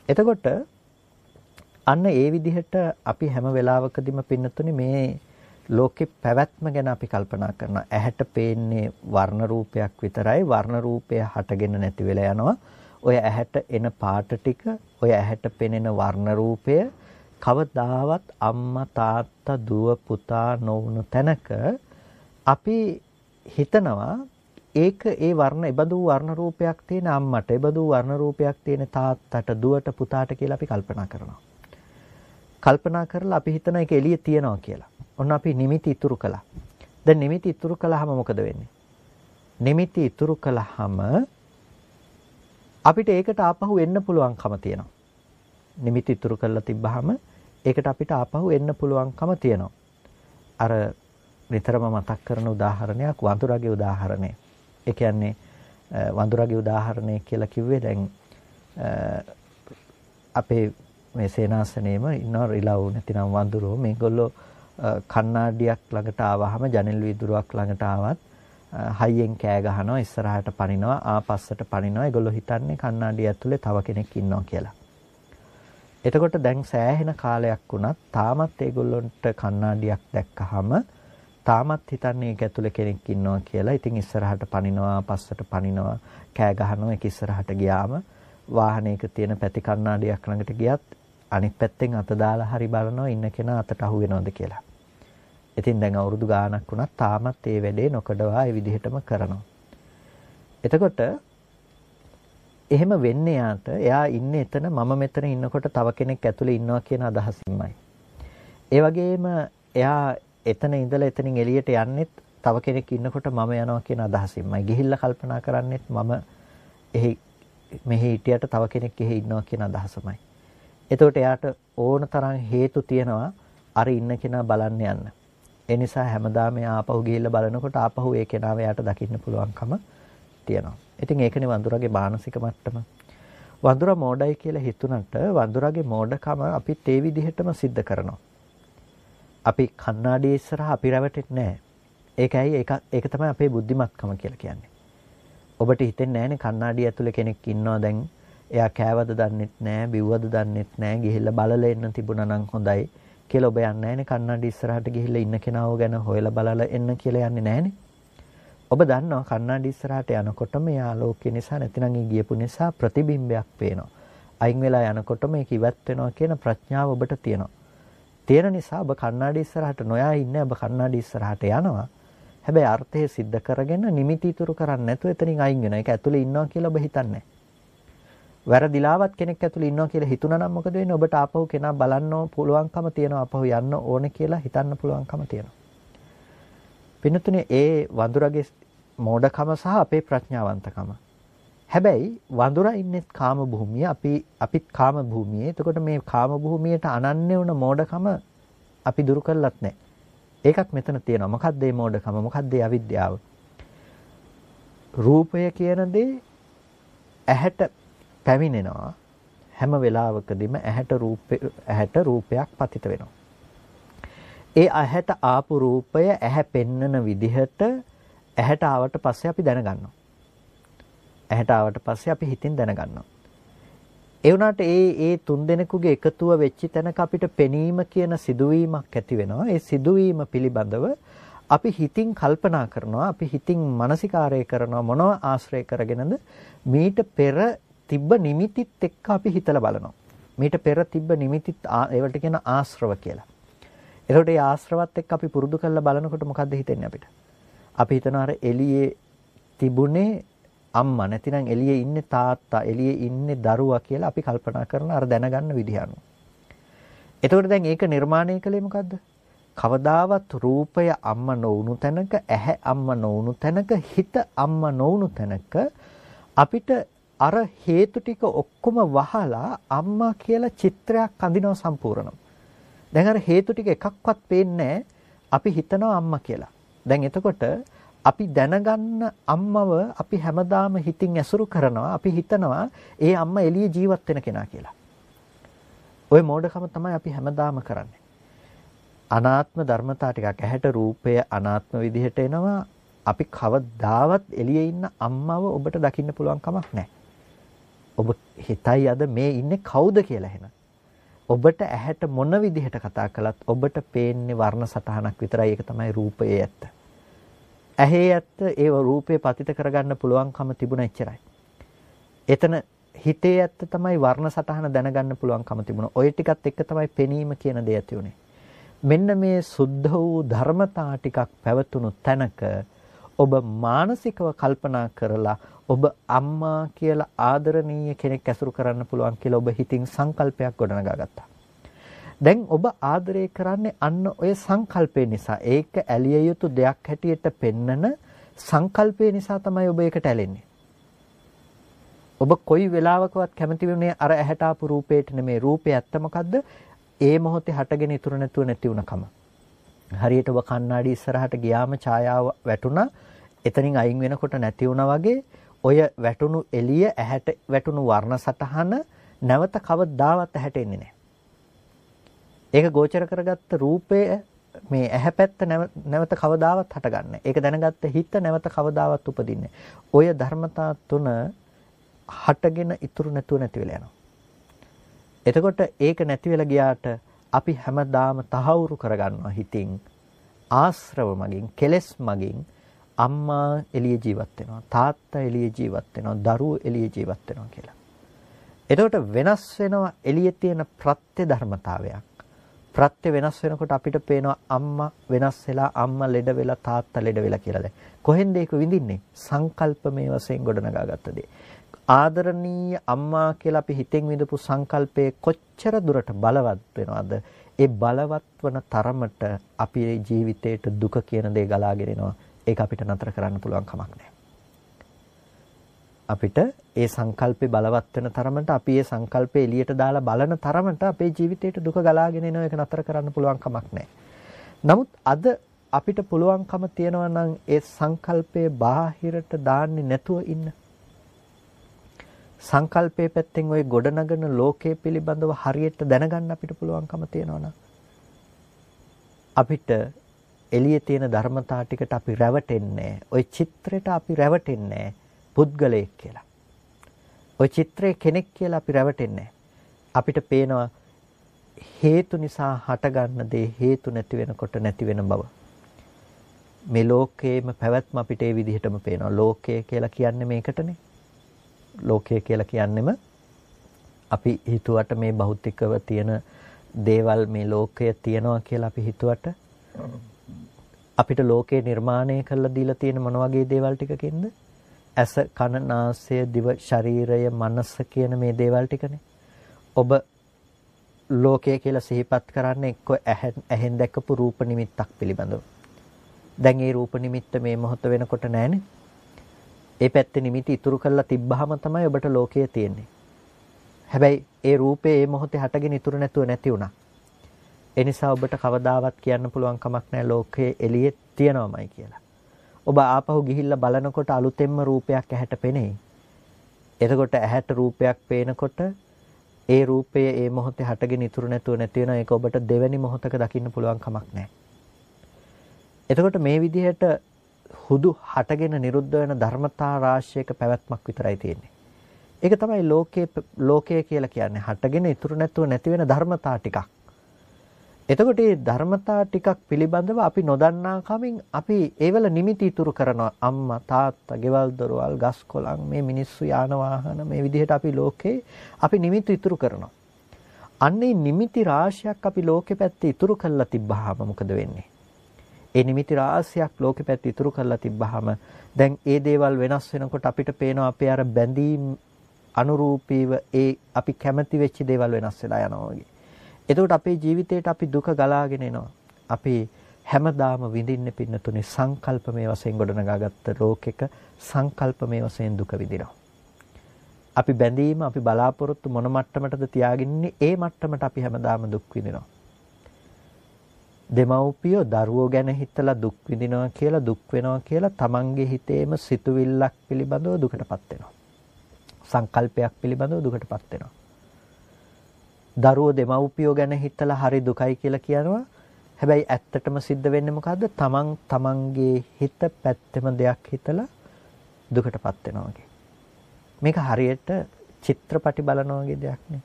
එතකොට අන්න ඒ විදිහට අපි හැම වෙලාවකදීම පින්නතුනි මේ ලෝකේ පැවැත්ම ගැන අපි කල්පනා කරනවා. ඇහැට පේන්නේ වර්ණ රූපයක් විතරයි. වර්ණ රූපය හටගෙන නැති වෙලා යනවා. ඔය ඇහැට එන පාට ටික, ඔය ඇහැට පෙනෙන වර්ණ රූපය කවදාවත් අම්මා තාත්තා දුව පුතා නොවුණු තැනක අපි හිතනවා ඒක ඒ වර්ණ එබඳු වර්ණ රූපයක් තියෙන අම්මට, එබඳු වර්ණ රූපයක් තියෙන තාත්තට, දුවට පුතාට කියලා අපි කල්පනා කරනවා. කල්පනා කරලා අපි හිතන එක එළිය තියනවා කියලා. ඔන්න අපි නිමිති ඉතුරු කළා. දැන් නිමිති ඉතුරු කළාම මොකද වෙන්නේ? නිමිති ඉතුරු කළාම අපිට ඒකට ආපහු එන්න පුළුවන්කම තියෙනවා. නිමිති ඉතුරු කරලා තිබ්බහම ඒකට අපිට ආපහු එන්න පුළුවන්කම තියෙනවා. අර නිතරම මතක් කරන උදාහරණයක් වඳුරගේ උදාහරණය. ඒ කියන්නේ වඳුරගේ උදාහරණය කියලා කිව්වේ දැන් අපේ මේ සේනාසනයේම ඉන්න රිලව් නැතිනම් වඳුරෝ මේගොල්ලෝ කණ්ණාඩියක් ළඟට ආවහම ජනෙල් වීදුරුවක් ළඟට ආවත් හයියෙන් කෑ ගහනවා, ඉස්සරහට පනිනවා, ආපස්සට පනිනවා. ඒගොල්ලෝ හිතන්නේ කණ්ණාඩිය ඇතුලේ තව කෙනෙක් ඉන්නවා කියලා. එතකොට දැන් සෑහෙන කාලයක් වුණත් තාමත් ඒගොල්ලොන්ට කණ්ණාඩියක් දැක්කහම තාමත් හිතන්නේ ඒක ඇතුලේ කෙනෙක් ඉන්නවා කියලා. ඉතින් ඉස්සරහට පනිනවා, පස්සට පනිනවා, කෑ ගහනවා. ඒක ඉස්සරහට ගියාම වාහනයක තියෙන පැති කණ්ණාඩියක් ළඟට ගියත් අනිත් පැත්තෙන් අත දාලා හරි බලනවා ඉන්න කෙනා අතට අහු වෙනවද කියලා. ඉතින් දැන් අවුරුදු ගාණක් වුණත් තාමත් මේ වැඩේ නොකඩවා ඒ විදිහටම කරනවා. එතකොට එහෙම වෙන්නේ යාට එයා ඉන්නේ එතන මම මෙතන ඉන්නකොට තව කෙනෙක් ඇතුලේ ඉන්නවා කියන අදහසින්මයි. ඒ වගේම එයා එතන ඉඳලා එතනින් එළියට යන්නෙත් තව කෙනෙක් ඉන්නකොට මම යනවා කියන අදහසින්මයි. ගිහිල්ලා කල්පනා කරන්නෙත් මම මෙහි හිටියට තව කෙනෙක් එහෙ ඉන්නවා කියන අදහසමයි. එතකොට එයාට ඕන තරම් හේතු තියෙනවා අර ඉන්න කෙනා බලන්න යන්න. ඒ නිසා හැමදාම එයා ආපහු ගිහිල්ලා බලනකොට ආපහු ඒ කෙනාව එයාට දකින්න පුළුවන්කම තියෙනවා. ඉතින් ඒකනේ වඳුරගේ මානසික මට්ටම. වඳුරා මෝඩයි කියලා හිතුණට වඳුරගේ මෝඩකම අපිත් ඒ විදිහටම සිද්ධ කරනවා. අපි කණ්ණාඩියේ ඉස්සරහා අපි රැවටෙන්නේ නැහැ. ඒකයි ඒක තමයි අපේ බුද්ධිමත්කම කියලා කියන්නේ. ඔබට හිතෙන්නේ නැහැනේ කණ්ණාඩිය ඇතුලේ කෙනෙක් ඉන්නවා දැන් එයා කෑවද දන්නෙත් නැහැ, බිව්වද දන්නෙත් නැහැ, ගිහිල්ලා බලලා එන්න තිබුණා නම් හොඳයි කියලා ඔබ යන්නේ නැහැනේ කණ්ණාඩි ඉස්සරහට ගිහිල්ලා ඉන්න කෙනාව ගැන හොයලා බලලා එන්න කියලා යන්නේ නැහැනේ. ඔබ දන්නවා කණ්ණාඩි ඉස්සරහට යනකොටම ඒ ආලෝකය නිසා නැතිනම් ඒ ගියපු නිසා ප්‍රතිබිම්බයක් පේනවා. අයින් වෙලා යනකොටම ඒක ඉවත් වෙනවා කියන ප්‍රඥාව ඔබට තියෙනවා. තියෙන නිසා ඔබ කණ්ණාඩි ඉස්සරහට නොයා ඉන්නේ ඔබ කණ්ණාඩි ඉස්සරහට යනවා. හැබැයි අර්ථය සිද්ධ කරගෙන නිමිති ඉතුරු කරන්නේ නැතුව එතනින් අයින් වෙනවා. ඒක ඇතුලේ ඉන්නවා කියලා ඔබ හිතන්නේ. වැරදිලාවත් කෙනෙක් ඇතුලේ ඉන්නවා කියලා හිතුණා නම් මොකද වෙන්නේ? ඔබට ආපහු කෙනා බලන්න පුළුවන්කම තියෙනවා. ආපහු යන්න ඕනේ කියලා හිතන්න පුළුවන්කම තියෙනවා. පින්නතුනේ ඒ වඳුරගේ මෝඩකම සහ අපේ ප්‍රඥාවන්තකම. හැබැයි වඳුරා ඉන්නේ කාම භූමිය, අපිත් කාම භූමියේ. එතකොට මේ කාම භූමියට අනන්‍ය වුණ මෝඩකම අපි දුරු කළත් නැහැ. ඒකත් මෙතන තියෙනවා. මොකක්ද මේ මෝඩකම? මොකක්ද මේ අවිද්‍යාව? රූපය කියන දේ ඇහැට පැමිණෙනවා. හැම වෙලාවකදීම ඇහැට රූපයක් පතිත වෙනවා. ඒ ඇහැට ආපු රූපය ඇහැ පෙන්නන විදිහට ඇහැට ආවට පස්සේ අපි දැනගන්නවා. ඇහැට ආවට පස්සේ අපි හිතින් දැනගන්නවා. ඒ වුණාට ඒ තුන්දෙනෙකුගේ එකතුව වෙච්ච තැනක අපිට පෙනීම කියන සිදුවීමක් ඇති වෙනවා. ඒ සිදුවීම පිළිබඳව අපි හිතින් කල්පනා කරනවා. අපි හිතින් මානසිකාරය කරනවා. මොනව ආශ්‍රය කරගෙනද? මීට පෙර තිබ්බ නිමිතිත් එක්ක අපි හිතලා බලනවා. මීට පෙර තිබ්බ නිමිතිත් ඒවට කියන ආශ්‍රව කියලා. ඒකට ඒ ආශ්‍රවත් එක්ක අපි පුරුදු කරලා බලනකොට මොකද්ද හිතෙන්නේ අපිට? අපි හිතනවා අර එළියේ තිබුණේ අම්මා නැතිනම් එළියේ ඉන්නේ තාත්තා, එළියේ ඉන්නේ දරුවා කියලා අපි කල්පනා කරන අර දැනගන්න විදිහ අනුව. එතකොට දැන් ඒක නිර්මාණය කළේ මොකද්ද? කවදාවත් රූපය අම්මා නොවුණු තැනක, ඇහැ අම්මා නොවුණු තැනක, හිත අම්මා නොවුණු තැනක අපිට අර හේතු ටික ඔක්කොම වහලා අම්මා කියලා චිත්‍රයක් අඳිනවා සම්පූර්ණව. දැන් අර හේතු ටික එකක්වත් පේන්නේ අපි හිතනවා අම්මා කියලා. දැන් එතකොට අපි දැනගන්න අම්මව අපි හැමදාම හිතින් ඇසුරු කරනවා. අපි හිතනවා ඒ අම්මා එළියේ ජීවත් වෙන කෙනා කියලා. ওই මෝඩකම තමයි අපි හැමදාම කරන්නේ. අනාත්ම ධර්මතා ටිකක් ඇහැට රූපය අනාත්ම විදිහට එනවා. අපි කවදාවත් එළියේ ඉන්න අම්මව ඔබට දකින්න පුළුවන් කමක් නැහැ. ඔබ හිතයි අද මේ ඉන්නේ කවුද කියලා එහෙනම්. ඔබට ඇහැට මොන විදිහට කතා කළත් ඔබට පේන්නේ වර්ණ සටහනක් විතරයි. ඒක තමයි රූපයේ ඇත්ත. ඇහි ඇත්ත ඒ රූපේ පතිත කරගන්න පුළුවන්කම තිබුණ එච්චරයි. එතන හිතේ ඇත්ත තමයි වර්ණ සටහන දැනගන්න පුළුවන්කම තිබුණ. ඔය ටිකත් එක්ක තමයි පෙනීම කියන දේ ඇති උනේ. මෙන්න මේ සුද්ධ වූ ධර්මතා ටිකක් පැවතුණු තැනක ඔබ මානසිකව කල්පනා කරලා ඔබ අම්මා කියලා ආදරණීය කෙනෙක් ඇසුරු කරන්න පුළුවන් කියලා ඔබ හිතින් සංකල්පයක් ගොඩනගා ගත්තා. දැන් ඔබ ආදරය කරන්නේ අන්න ඔය සංකල්පය නිසා. ඒක ඇලිය යුතු දෙයක් හැටියට පෙන්නන සංකල්පය නිසා තමයි ඔබ ඒකට ඇලෙන්නේ. ඔබ කොයි වෙලාවකවත් කැමති වෙන්නේ අර ඇහැට ආපු රූපේට නෙමෙයි. රූපේ ඇත්ත මොකද්ද? ඒ මොහොතේ හටගෙන ඉතුරු නැතුව නැති වුණකම. හරියට ඔබ කණ්ණාඩි ඉස්සරහට ගියාම ඡායාව වැටුණා. එතනින් අයින් වෙනකොට නැති වුණා වගේ ඔය වැටුණු එළිය ඇහැට වැටුණු වර්ණ සටහන නැවත කවදාවත් ඇහැට එන්නේ නැහැ. ඒක ගෝචර කරගත්ත රූපය මේ ඇහැ පැත්ත නැවත කවදාවත් හටගන්නේ. ඒක දැනගත්ත හිත නැවත කවදාවත් උපදින්නේ. ඔය ධර්මතා තුන හටගෙන ඉතුරු නැතුව නැති වෙලා යනවා. එතකොට ඒක නැති වෙලා ගියාට අපි හැමදාම තහවුරු කරගන්නවා හිතින් ආශ්‍රව මගින් කෙලෙස් මගින් අම්මා එළියේ ජීවත් වෙනවා, තාත්තා එළියේ ජීවත් වෙනවා, දරුවෝ එළියේ ජීවත් වෙනවා කියලා. එතකොට වෙනස් වෙනවා එළියේ තියෙන ප්‍රත්‍ය ධර්මතාවයක්. ප්‍රත්‍ය වෙනස් වෙනකොට අපිට පේනවා අම්මා වෙනස් වෙලා, අම්මා ලෙඩ වෙලා, තාත්තා ලෙඩ වෙලා කියලා. දැන් කොහෙන්ද ඒක විඳින්නේ? සංකල්පමේ වශයෙන් ගොඩනගාගත්ත දේ. ආදරණීය අම්මා කියලා අපි හිතෙන් විඳපු සංකල්පයේ කොච්චර දුරට බලවත් වෙනවද? ඒ බලවත් වන තරමට අපේ ජීවිතේට දුක කියන දේ ගලාගෙන එනවා. ඒක අපිට නතර කරන්න පුළුවන් කමක් නැහැ. අපිට ඒ සංකල්පේ බලවත් වෙන තරමට අපි ඒ සංකල්පේ එළියට දාලා බලන තරමට අපේ ජීවිතේට දුක ගලාගෙන එනවා. ඒක නතර කරන්න පුළුවන් කමක් නැහැ. නමුත් අද අපිට පුළුවන්කම තියනවා නම් ඒ සංකල්පයේ බාහිරට දාන්නේ නැතුව ඉන්න. සංකල්පයේ පැත්තෙන් ওই ගොඩනගන ලෝකයේ පිළිබඳව හරියට දැනගන්න අපිට පුළුවන්කම තියෙනවා නම් අපිට එළියේ තියෙන ධර්මතා ටිකට අපි රැවටෙන්නේ. ওই චිත්‍රයට අපි රැවටෙන්නේ පුද්ගලයෙක් කියලා. ওই චිත්‍රයේ කෙනෙක් කියලා අපි රැවටෙන්නේ. අපිට පේනවා හේතු නිසා හටගන්න දේ හේතු නැති වෙනකොට නැති වෙන බව. මේ ලෝකයේම පැවැත්ම අපිට ඒ විදිහටම පේනවා. ලෝකය කියලා කියන්නේ මේකටනේ. ලෝකය කියලා කියන්නෙම අපි හිතුවට මේ භෞතිකව තියෙන දේවල් මේ ලෝකය තියනවා කියලා අපි හිතුවට අපිට ලෝකේ නිර්මාණය කරලා දීලා තියෙන මොන වගේ දේවල් ටිකකින්ද? ඇස, කන, නාසය, දිව, ශරීරය, මනස කියන මේ දේවල් ටිකනේ. ඔබ ලෝකය කියලා සිහිපත් කරන්නේ එක්ක ඇහෙන් දැකපු රූප නිමිත්තක් පිළිබඳව. දැන් ඒ රූප නිමිත්ත මේ මොහොත වෙනකොට නැහැනේ. ඒ පැත්තේ නිමිති ඉතුරු කරලා තිබ්බහම තමයි ඔබට ලෝකය තියෙන්නේ. හැබැයි ඒ රූපේ මේ මොහොතේ හටගෙන ඉතුරු නැතුව නැති වුණා. ඒ නිසා ඔබට කවදාවත් කියන්න පුළුවන් කමක් නැහැ ලෝකයේ එළියේ තියෙනවමයි කියලා. ඔබ ආපහු ගිහිල්ලා බලනකොට අලුතෙන්ම රූපයක් ඇහැට පෙනෙයි. එතකොට ඇහැට රූපයක් පේනකොට ඒ රූපය මේ මොහොතේ හටගෙන ඉතුරු නැතුව නැති වෙනවා. ඒක ඔබට දෙවෙනි මොහොතක දකින්න පුළුවන් කමක් නැහැ. එතකොට මේ විදිහට හුදු හටගෙන නිරුද්ධ වෙන ධර්මතා රාශියක පැවැත්මක් විතරයි තියෙන්නේ. ඒක තමයි ලෝකය කියලා කියන්නේ. හටගෙන ඉතුරු නැතුව නැති වෙන ධර්මතා ටිකක්. එතකොට මේ ධර්මතා ටිකක් පිළිබඳව අපි නොදන්නා කමින් අපි ඒවල නිමිති ඉතුරු කරනවා. අම්මා, තාත්තා, ගෙවල් දොරවල්, ගස් කොළන්, මේ මිනිස්සු, යාන වාහන, මේ විදිහට අපි ලෝකේ අපි නිමිති ඉතුරු කරනවා. අන්නේ නිමිති රාශියක් අපි ලෝකෙ පැත්තේ ඉතුරු කරලා තිබ්බහම මොකද වෙන්නේ? ඒ නිමිති රාශියක් ලෝකෙ පැත්තේ ඉතුරු කරලා තිබ්බහම දැන් ඒ දේවල් වෙනස් වෙනකොට අපිට පේනවා අපේ අර බැඳීම් අනුරූපීව ඒ අපි කැමති වෙච්ච දේවල් වෙනස් වෙලා යනවා වගේ. එතකොට අපේ ජීවිතේට අපි දුක ගලාගෙන එනවා. අපි හැමදාම විඳින්න පින්නතුනේ සංකල්පමේ වශයෙන් ගොඩනගාගත්ත ලෝකෙක සංකල්පමේ වශයෙන් දුක විඳිනවා. අපි බැඳීම අපි බලාපොරොත්තු මොන මට්ටමටද තියාගෙන ඉන්නේ ඒ මට්ටමට අපි හැමදාම දුක් විඳිනවා. දෙමව්පියෝ දරුවෝ ගැන හිතලා දුක් විඳිනවා කියලා දුක් වෙනවා කියලා තමන්ගේ හිතේම සිතුවිල්ලක් පිළිබඳව දුකටපත් වෙනවා. සංකල්පයක් පිළිබඳව දුකටපත් වෙනවා. දරුවෝ දෙමව්පියෝ ගැන හිතලා හරි දුකයි කියලා කියනවා. හැබැයි ඇත්තටම සිද්ධ වෙන්නේ මොකද්ද? තමන්ගේ හිත පැත්තෙම දෙයක් හිතලා දුකටපත් වෙනවා වගේ. මේක හරියට චිත්‍රපටි බලනවා වගේ දෙයක් නේ.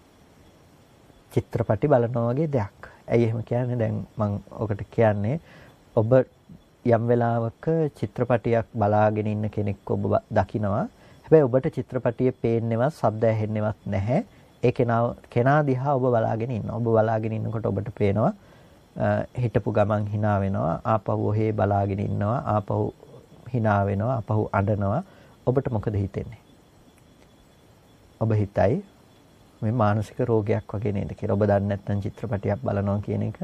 චිත්‍රපටි බලනවා වගේ දෙයක්. ඇයි එහෙම කියන්නේ? දැන් මම ඔකට කියන්නේ ඔබ යම් වෙලාවක චිත්‍රපටියක් බලාගෙන ඉන්න කෙනෙක් ඔබ දකිනවා. හැබැයි ඔබට චිත්‍රපටියේ පේන්නේවත්, ශබ්ද ඇහෙන්නේවත් නැහැ. ඒ කෙනා දිහා ඔබ බලාගෙන ඉන්නවා. ඔබ බලාගෙන ඉන්නකොට ඔබට පේනවා හිටපු ගමන් hina වෙනවා, ආපහු ඔහේ බලාගෙන ඉන්නවා, ආපහු hina වෙනවා, ආපහු අඬනවා. ඔබට මොකද හිතෙන්නේ? ඔබ හිතයි මේ මානසික රෝගයක් වගේ නේද කියලා. ඔබ දන්නේ නැත්නම් චිත්‍රපටියක් බලනවා කියන එක,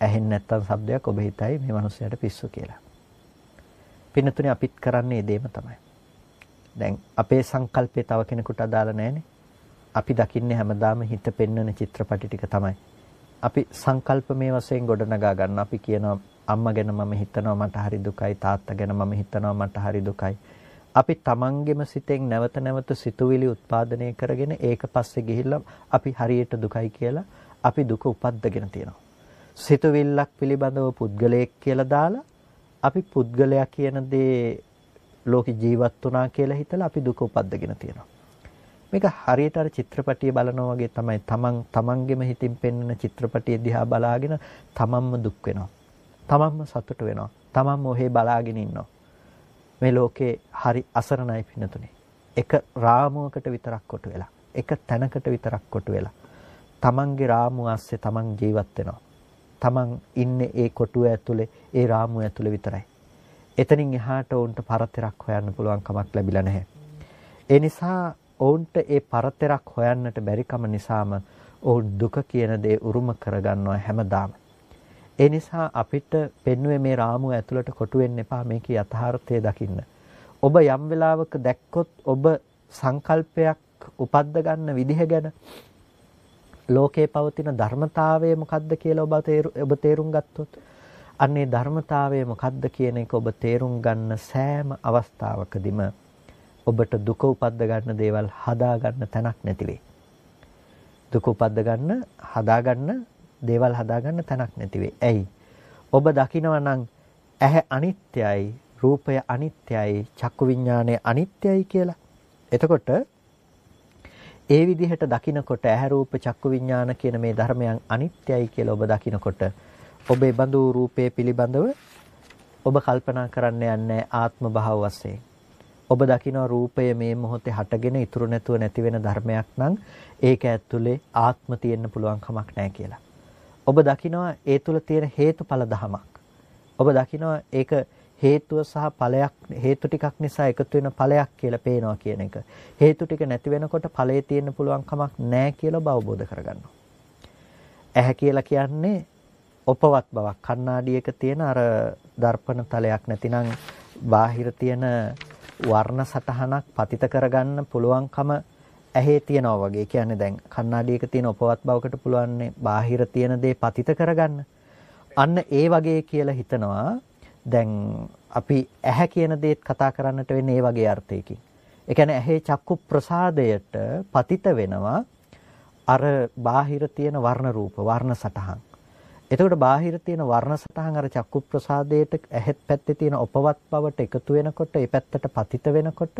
ඇහෙන්නේ නැත්නම් ශබ්දයක්, ඔබ හිතයි මේ මිනිහයාට පිස්සු කියලා. පින්නතුනේ අපිත් කරන්නේ දෙයම තමයි. දැන් අපේ සංකල්පේ තව කෙනෙකුට අදාළ නැහැනේ. අපි දකින්නේ හැමදාම හිත පෙන්වන චිත්‍රපටි ටික තමයි. අපි සංකල්පමේ වශයෙන් ගොඩනගා ගන්න. අපි කියනවා අම්මා ගැන මම හිතනවා මට හරි දුකයි, තාත්තා ගැන මම හිතනවා මට හරි දුකයි. අපි තමන්ගෙම සිතෙන් නැවත නැවත සිතුවිලි උත්පාදනය කරගෙන ඒක පස්සේ ගිහිල්ලා අපි හරියට දුකයි කියලා අපි දුක උපද්දගෙන තියෙනවා. සිතුවිල්ලක් පිළිබඳව පුද්ගලයෙක් කියලා දාලා අපි පුද්ගලයා කියන දේ ලෝකේ ජීවත් වුණා කියලා හිතලා අපි දුක උපද්දගෙන තියෙනවා. මේක හරියට අර චිත්‍රපටිය බලනවා වගේ තමයි. තමන්ගෙම හිතින් පෙන්වන චිත්‍රපටිය දිහා බලාගෙන තමන්ම දුක් වෙනවා. තමන්ම සතුට වෙනවා. තමන්ම ඔහේ බලාගෙන ඉන්නවා. මේ ලෝකේ හරි අසරණයි පින්නතුනේ. එක රාමුවකට විතරක් කොටු වෙලා, එක තැනකට විතරක් කොටු වෙලා තමන්ගේ රාමුව ASCII තමන් ජීවත් වෙනවා. තමන් ඉන්නේ ඒ කොටුව ඇතුලේ, ඒ රාමුව ඇතුලේ විතරයි. එතනින් එහාට උන්ට පරතරක් හොයන්න පුළුවන් කමක් ලැබිලා නැහැ. ඒ නිසා ඔවුන්ට ඒ පරතරක් හොයන්නට බැරිකම නිසාම ඔවුන් දුක කියන දේ උරුම කරගන්නවා හැමදාම. ඒ නිසා අපිට පෙන්වුවේ මේ රාමුව ඇතුළට කොටු වෙන්න එපා, මේකේ යථාර්ථය දකින්න. ඔබ යම් වෙලාවක දැක්කොත් ඔබ සංකල්පයක් උපද්ද ගන්න විදිහ ගැන, ලෝකේ පවතින ධර්මතාවය මොකක්ද කියලා ඔබ තේරුම් ගත්තොත්, අන්නේ ධර්මතාවය මොකක්ද කියන එක ඔබ තේරුම් ගන්න සෑම අවස්ථාවකදීම ඔබට දුක උපද්ද ගන්න දේවල් හදා ගන්න තැනක් නැති වෙයි. දුක උපද්ද ගන්න, හදා ගන්න දේවල් හදා ගන්න තැනක් නැති වෙයි. ඇයි? ඔබ දකිනවා නම් ඇහැ අනිත්‍යයි, රූපය අනිත්‍යයි, චක්කු විඥානය අනිත්‍යයි කියලා. එතකොට ඒ විදිහට දකිනකොට ඇහැ රූප චක්කු විඥාන කියන මේ ධර්මයන් අනිත්‍යයි කියලා ඔබ දකිනකොට ඔබේ බඳු රූපයේ පිළිබඳව ඔබ කල්පනා කරන්න යන්නේ ආත්ම භාව වශයෙන්. ඔබ දකිනවා රූපය මේ මොහොතේ හටගෙන ඉතුරු නැතුව නැති වෙන ධර්මයක් නම් ඒක ඇතුලේ ආත්ම තියෙන්න පුළුවන් කමක් නැහැ කියලා. ඔබ දකිනවා ඒ තුල තියෙන හේතුඵල ධමයක්. ඔබ දකිනවා ඒක හේතුව සහ ඵලයක්, හේතු ටිකක් නිසා එකතු වෙන ඵලයක් කියලා පේනවා කියන එක. හේතු ටික නැති වෙනකොට ඵලයේ තියෙන්න පුළුවන් කමක් නැහැ කියලා ඔබ අවබෝධ කරගන්නවා. ඇහැ කියලා කියන්නේ උපවත් බවක්. කණ්ණාඩියක තියෙන අර දර්පණ තලයක් නැතිනම් බාහිර තියෙන වර්ණ සටහනක් පතිත කරගන්න පුළුවන්කම ඇහි තියනවා වගේ. කියන්නේ දැන් කණ්ණාඩියක තියෙන උපවත් බවකට පුළුවන් බාහිර තියෙන දේ පතිත කරගන්න. අන්න ඒ වගේ කියලා හිතනවා. දැන් අපි ඇහැ කියන දේත් කතා කරන්නට වෙන්නේ ඒ වගේ අර්ථයකින්. ඒ කියන්නේ ඇහි චක්කු ප්‍රසාදයට පතිත වෙනවා අර බාහිර තියෙන වර්ණ රූප, වර්ණ සටහන්. එතකොට බාහිර තියෙන වර්ණ සටහන් අර චක්කු ප්‍රසාදයට ඇහෙත් පැත්තේ තියෙන උපවත් බවට එකතු වෙනකොට, ඒ පැත්තට පතිත වෙනකොට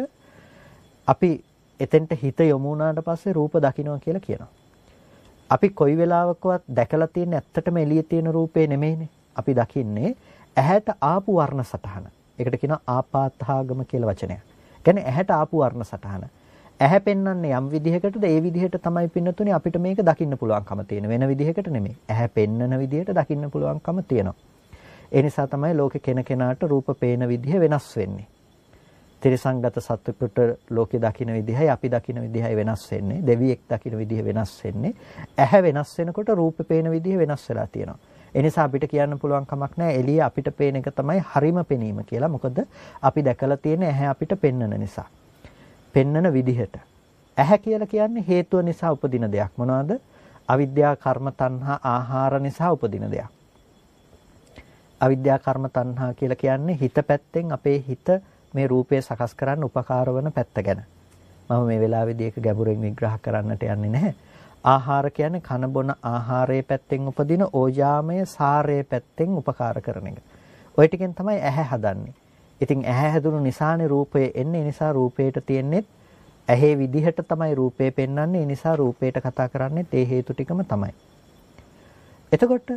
අපි එතෙන්ට හිත යොමු වුණාට පස්සේ රූප දකින්නවා කියලා කියනවා. අපි කොයි වෙලාවකවත් දැකලා තියෙන ඇත්තටම එළියේ තියෙන රූපේ නෙමෙයිනේ. අපි දකින්නේ ඇහැට ආපු වර්ණ සටහන. ඒකට කියනවා ආපාතාගම කියලා වචනයක්. කියන්නේ ඇහැට ආපු වර්ණ සටහන. ඇහැ පෙන්වන්නේ යම් විදිහකටද ඒ විදිහට තමයි පින්නතුනේ අපිට මේක දකින්න පුළුවන්කම තියෙන. වෙන විදිහකට නෙමෙයි. ඇහැ පෙන්වන විදිහට දකින්න පුළුවන්කම තියෙනවා. ඒ නිසා තමයි ලෝකේ කෙනකෙනාට රූප පේන විදිහ වෙනස් වෙන්නේ. ත්‍රිසංගත සත්වෙකුට ලෝකේ දකින්න විදිහයි අපි දකින්න විදිහයි වෙනස් වෙන්නේ. දෙවියෙක් දකින්න විදිහ වෙනස් වෙන්නේ. ඇහැ වෙනස් වෙනකොට රූප පේන විදිහ වෙනස් වෙලා තියෙනවා. ඒ නිසා අපිට කියන්න පුළුවන් කමක් නැහැ එළිය අපිට පේන එක තමයි හරිම පෙනීම කියලා. මොකද අපි දැකලා තියෙන ඇහැ අපිට පෙන්වන නිසා. පෙන්වන විදිහට. ඇහැ කියලා කියන්නේ හේතුව නිසා උපදින දෙයක්. මොනවද? අවිද්‍යාව, කර්ම, තණ්හා, ආහාර නිසා උපදින දෙයක්. අවිද්‍යා කර්ම තණ්හා කියලා කියන්නේ හිත පැත්තෙන් අපේ හිත මේ රූපය සකස් කරන්න උපකාර වන පැත්ත ගැන. මම මේ වෙලාවේදී ඒක ගැඹුරින් විග්‍රහ කරන්නට යන්නේ නැහැ. ආහාර කියන්නේ කන බොන ආහාරයේ පැත්තෙන් උපදින ඕජාමය සාරයේ පැත්තෙන් උපකාර කරන එක. ওই ටිකෙන් තමයි ඇහැ හදන්නේ. ඉතින් ඇහැ හැදුණු නිසානේ රූපය එන්නේ. ඒ නිසා රූපයට තියෙන්නේ ඇහි විදිහට තමයි රූපේ පෙන්වන්නේ. ඒ නිසා රූපයට කතා කරන්නේ ඒ හේතු ටිකම තමයි. එතකොට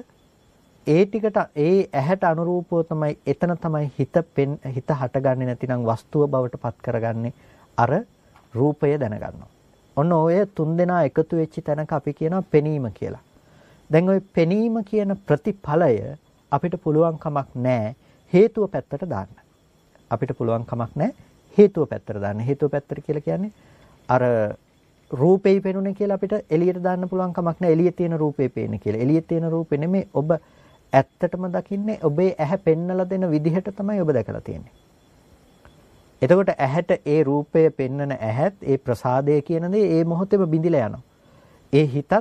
ඒ ටිකට ඒ ඇහැට අනුරූපව තමයි එතන තමයි හිත හටගන්නේ නැතිනම් වස්තුව බවට පත් කරගන්නේ අර රූපය දැනගන්නවා. ඔන්න ඔය තුන්දෙනා එකතු වෙච්ච තැනක අපි කියනවා පෙනීම කියලා. දැන් ওই පෙනීම කියන ප්‍රතිඵලය අපිට පුළුවන් කමක් නැහැ හේතුව පැත්තට දාන්න. අපිට පුළුවන් කමක් නැහැ හේතුව පැත්තට දාන්න. හේතුව පැත්තට කියලා කියන්නේ අර රූපේ පෙනුනේ කියලා අපිට එළියට දාන්න පුළුවන් කමක් නැහැ. එළියේ තියෙන රූපේ පේන්නේ කියලා. එළියේ තියෙන රූපේ නෙමෙයි ඔබ ඇත්තටම දකින්නේ ඔබේ ඇහැ පෙන්නලා දෙන විදිහට තමයි ඔබ දැකලා තියෙන්නේ. එතකොට ඇහැට ඒ රූපය පෙන්නන ඇහත් ඒ ප්‍රසාදය කියන දේ ඒ මොහොතේම බිඳිලා යනවා. ඒ හිතත්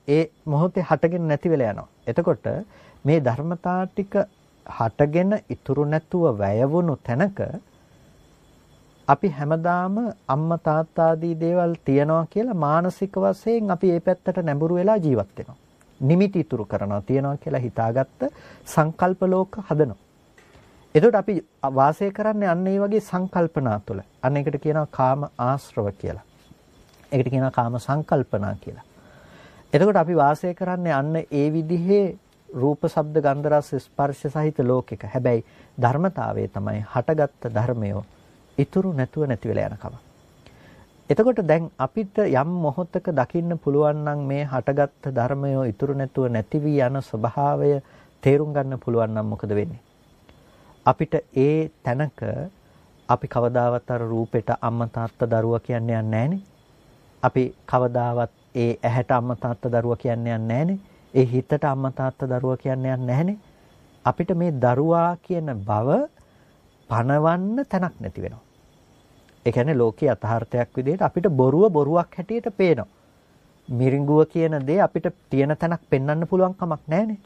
ඒ මොහොතේ හටගෙන නැති වෙලා යනවා. එතකොට මේ ධර්මතා ටික හටගෙන ඉතුරු නැතුව වැය වුණු තැනක අපි හැමදාම අම්මා තාත්තා ආදී දේවල් තියනවා කියලා මානසික වශයෙන් අපි ඒ පැත්තට නැඹුරු වෙලා ජීවත් වෙනවා. නිමිති ඉතුරු කරනවා තියනවා කියලා හිතාගත්ත සංකල්ප ලෝක හදනවා. එතකොට අපි වාසය කරන්නේ අන්න ඒ වගේ සංකල්පනා තුළ. අන්න ඒකට කියනවා කාම ආශ්‍රව කියලා. ඒකට කියනවා කාම සංකල්පනා කියලා. එතකොට අපි වාසය කරන්නේ අන්න ඒ විදිහේ රූප, ශබ්ද, ගන්ධ, රස, ස්පර්ශ සහිත ලෝකයක. හැබැයි ධර්මතාවය තමයි හටගත්ත ධර්මය ඉතුරු නැතුව නැති වෙලා යනකම. එතකොට දැන් අපිට යම් මොහොතක දකින්න පුළුවන් නම් මේ හටගත්ත ධර්මය ඉතුරු නැතුව නැති වී යන ස්වභාවය තේරුම් ගන්න පුළුවන් නම් මොකද වෙන්නේ? අපිට ඒ තැනක අපි කවදාවත් අර රූපෙට අම්මා තාත්තා දරුවා කියන්නේ නැහනේ. අපි කවදාවත් ඒ ඇහැට අම්මා තාත්තා දරුවා කියන්නේ නැහනේ. ඒ හිතට අම්මා තාත්තා දරුවා කියන්නේ නැහනේ. අපිට මේ දරුවා කියන බව පණවන්න තැනක් නැති වෙනවා. ඒ කියන්නේ ලෝකයේ යථාර්ථයක් විදිහට අපිට බොරුව බොරුවක් හැටියට පේනවා. මිරිඟුව කියන දේ අපිට තියෙන තැනක් පෙන්වන්න පුළුවන් කමක් නැහනේ.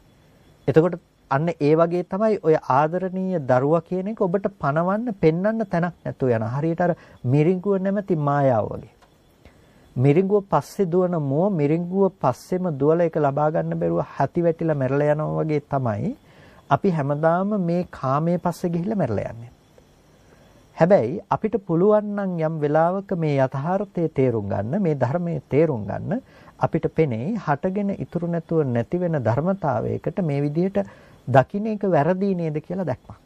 එතකොට අන්න ඒ වගේ තමයි ඔය ආදරණීය දරුවා කියන එක ඔබට පණවන්න පෙන්වන්න තැනක් නැතුව යන. හරියට අර මිරිඟුව නැමැති මායාව වගේ. මිරිඟුව පස්සේ දුවන මෝ මිරිඟුව පස්සෙම දුවලා ඒක ලබා ගන්න බැරුව හති වැටිලා මැරලා යනවා වගේ තමයි අපි හැමදාම මේ කාමයේ පස්සේ ගිහිල්ලා මැරලා යන්නේ. හැබැයි අපිට පුළුවන් නම් යම් වෙලාවක මේ යථාර්ථයේ තේරුම් ගන්න, මේ ධර්මයේ තේරුම් ගන්න අපිට පෙනේ හටගෙන ඉතුරු නැතුව නැති වෙන ධර්මතාවයකට මේ විදිහට දකින්න එක වැරදි නේද කියලා දැක්මක්.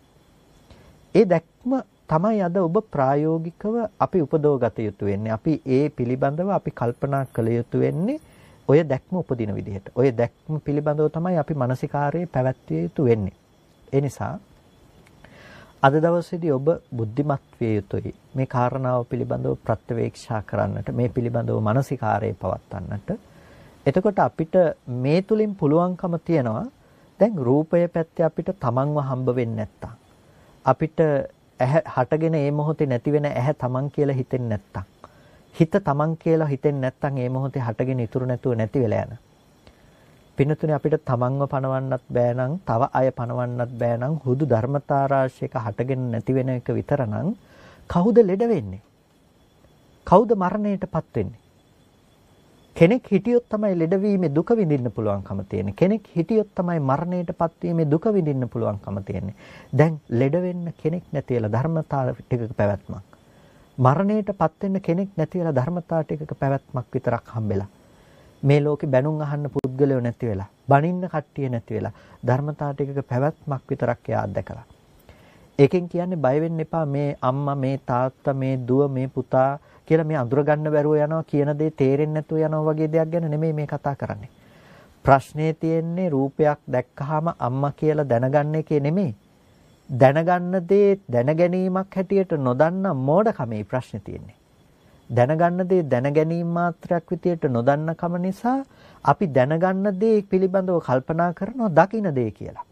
ඒ දැක්ම තමයි අද ඔබ ප්‍රායෝගිකව අපි උපදවගත යුතු වෙන්නේ. අපි ඒ පිළිබඳව අපි කල්පනා කළ යුතු වෙන්නේ ඔය දැක්ම උපදින විදිහට. ඔය දැක්ම පිළිබඳව තමයි අපි මානසිකාරයේ පැවැත්විය යුතු වෙන්නේ. ඒ නිසා අද දවසේදී ඔබ බුද්ධිමත් විය යුතුයි. මේ කාරණාව පිළිබඳව ප්‍රත්‍යවේක්ෂා කරන්නට, මේ පිළිබඳව මානසිකාරයේ පවත්වන්නට. එතකොට අපිට මේ තුලින් පුළුවන්කම තියනවා දැන් රූපය පැත්තේ අපිට තමන්ව හම්බ වෙන්නේ නැත්තම්, අපිට හටගෙන ඒ මොහොතේ නැති වෙන ඇහැ තමන් කියලා හිතෙන්නේ නැත්තම්, හිත තමන් කියලා හිතෙන්නේ නැත්තම් ඒ මොහොතේ හටගෙන ඉතුරු නැතුව නැති වෙලා යන. පින්නතුනේ අපිට තමන්ව පණවන්නත් බෑ නම්, තව අය පණවන්නත් බෑ නම්, හුදු ධර්මතා රාශියක හටගෙන නැති වෙන එක විතරනම් කවුද ලෙඩ වෙන්නේ? කවුද මරණයටපත් වෙන්නේ? කෙනෙක් හිටියොත් තමයි ලෙඩවීමේ දුක විඳින්න පුළුවන්කම තියෙන්නේ. කෙනෙක් හිටියොත් තමයි මරණයටපත් වීමේ දුක විඳින්න පුළුවන්කම තියෙන්නේ. දැන් ලෙඩ වෙන්න කෙනෙක් නැති වෙලා ධර්මතා ටිකක පැවැත්මක්. මරණයටපත් වෙන්න කෙනෙක් නැති වෙලා ධර්මතා ටිකක පැවැත්මක් විතරක් හම්බෙලා. මේ ලෝකේ බැනුම් අහන්න පුද්ගලයෝ නැති වෙලා, බනින්න කට්ටිය නැති වෙලා, ධර්මතා ටිකක පැවැත්මක් විතරක් එයා අත්දකලා. ඒකෙන් කියන්නේ බය වෙන්න එපා මේ අම්මා, මේ තාත්තා, මේ දුව, මේ පුතා කියලා මේ අඳුර ගන්න බැරුව යනවා කියන දේ තේරෙන්නේ නැතුව යනවා වගේ දෙයක් ගැන නෙමෙයි මේ කතා කරන්නේ. ප්‍රශ්නේ තියෙන්නේ රූපයක් දැක්කහම අම්මා කියලා දැනගන්න එකේ නෙමෙයි. දැනගන්න දේ දැනගැනීමක් හැටියට නොදන්න මෝඩකමේ ප්‍රශ්නේ තියෙන්නේ. දැනගන්න දේ දැනගැනීම මාත්‍රයක් විදියට නොදන්න කම නිසා අපි දැනගන්න දේ පිළිබඳව කල්පනා කරනවා දකින්න දේ කියලා.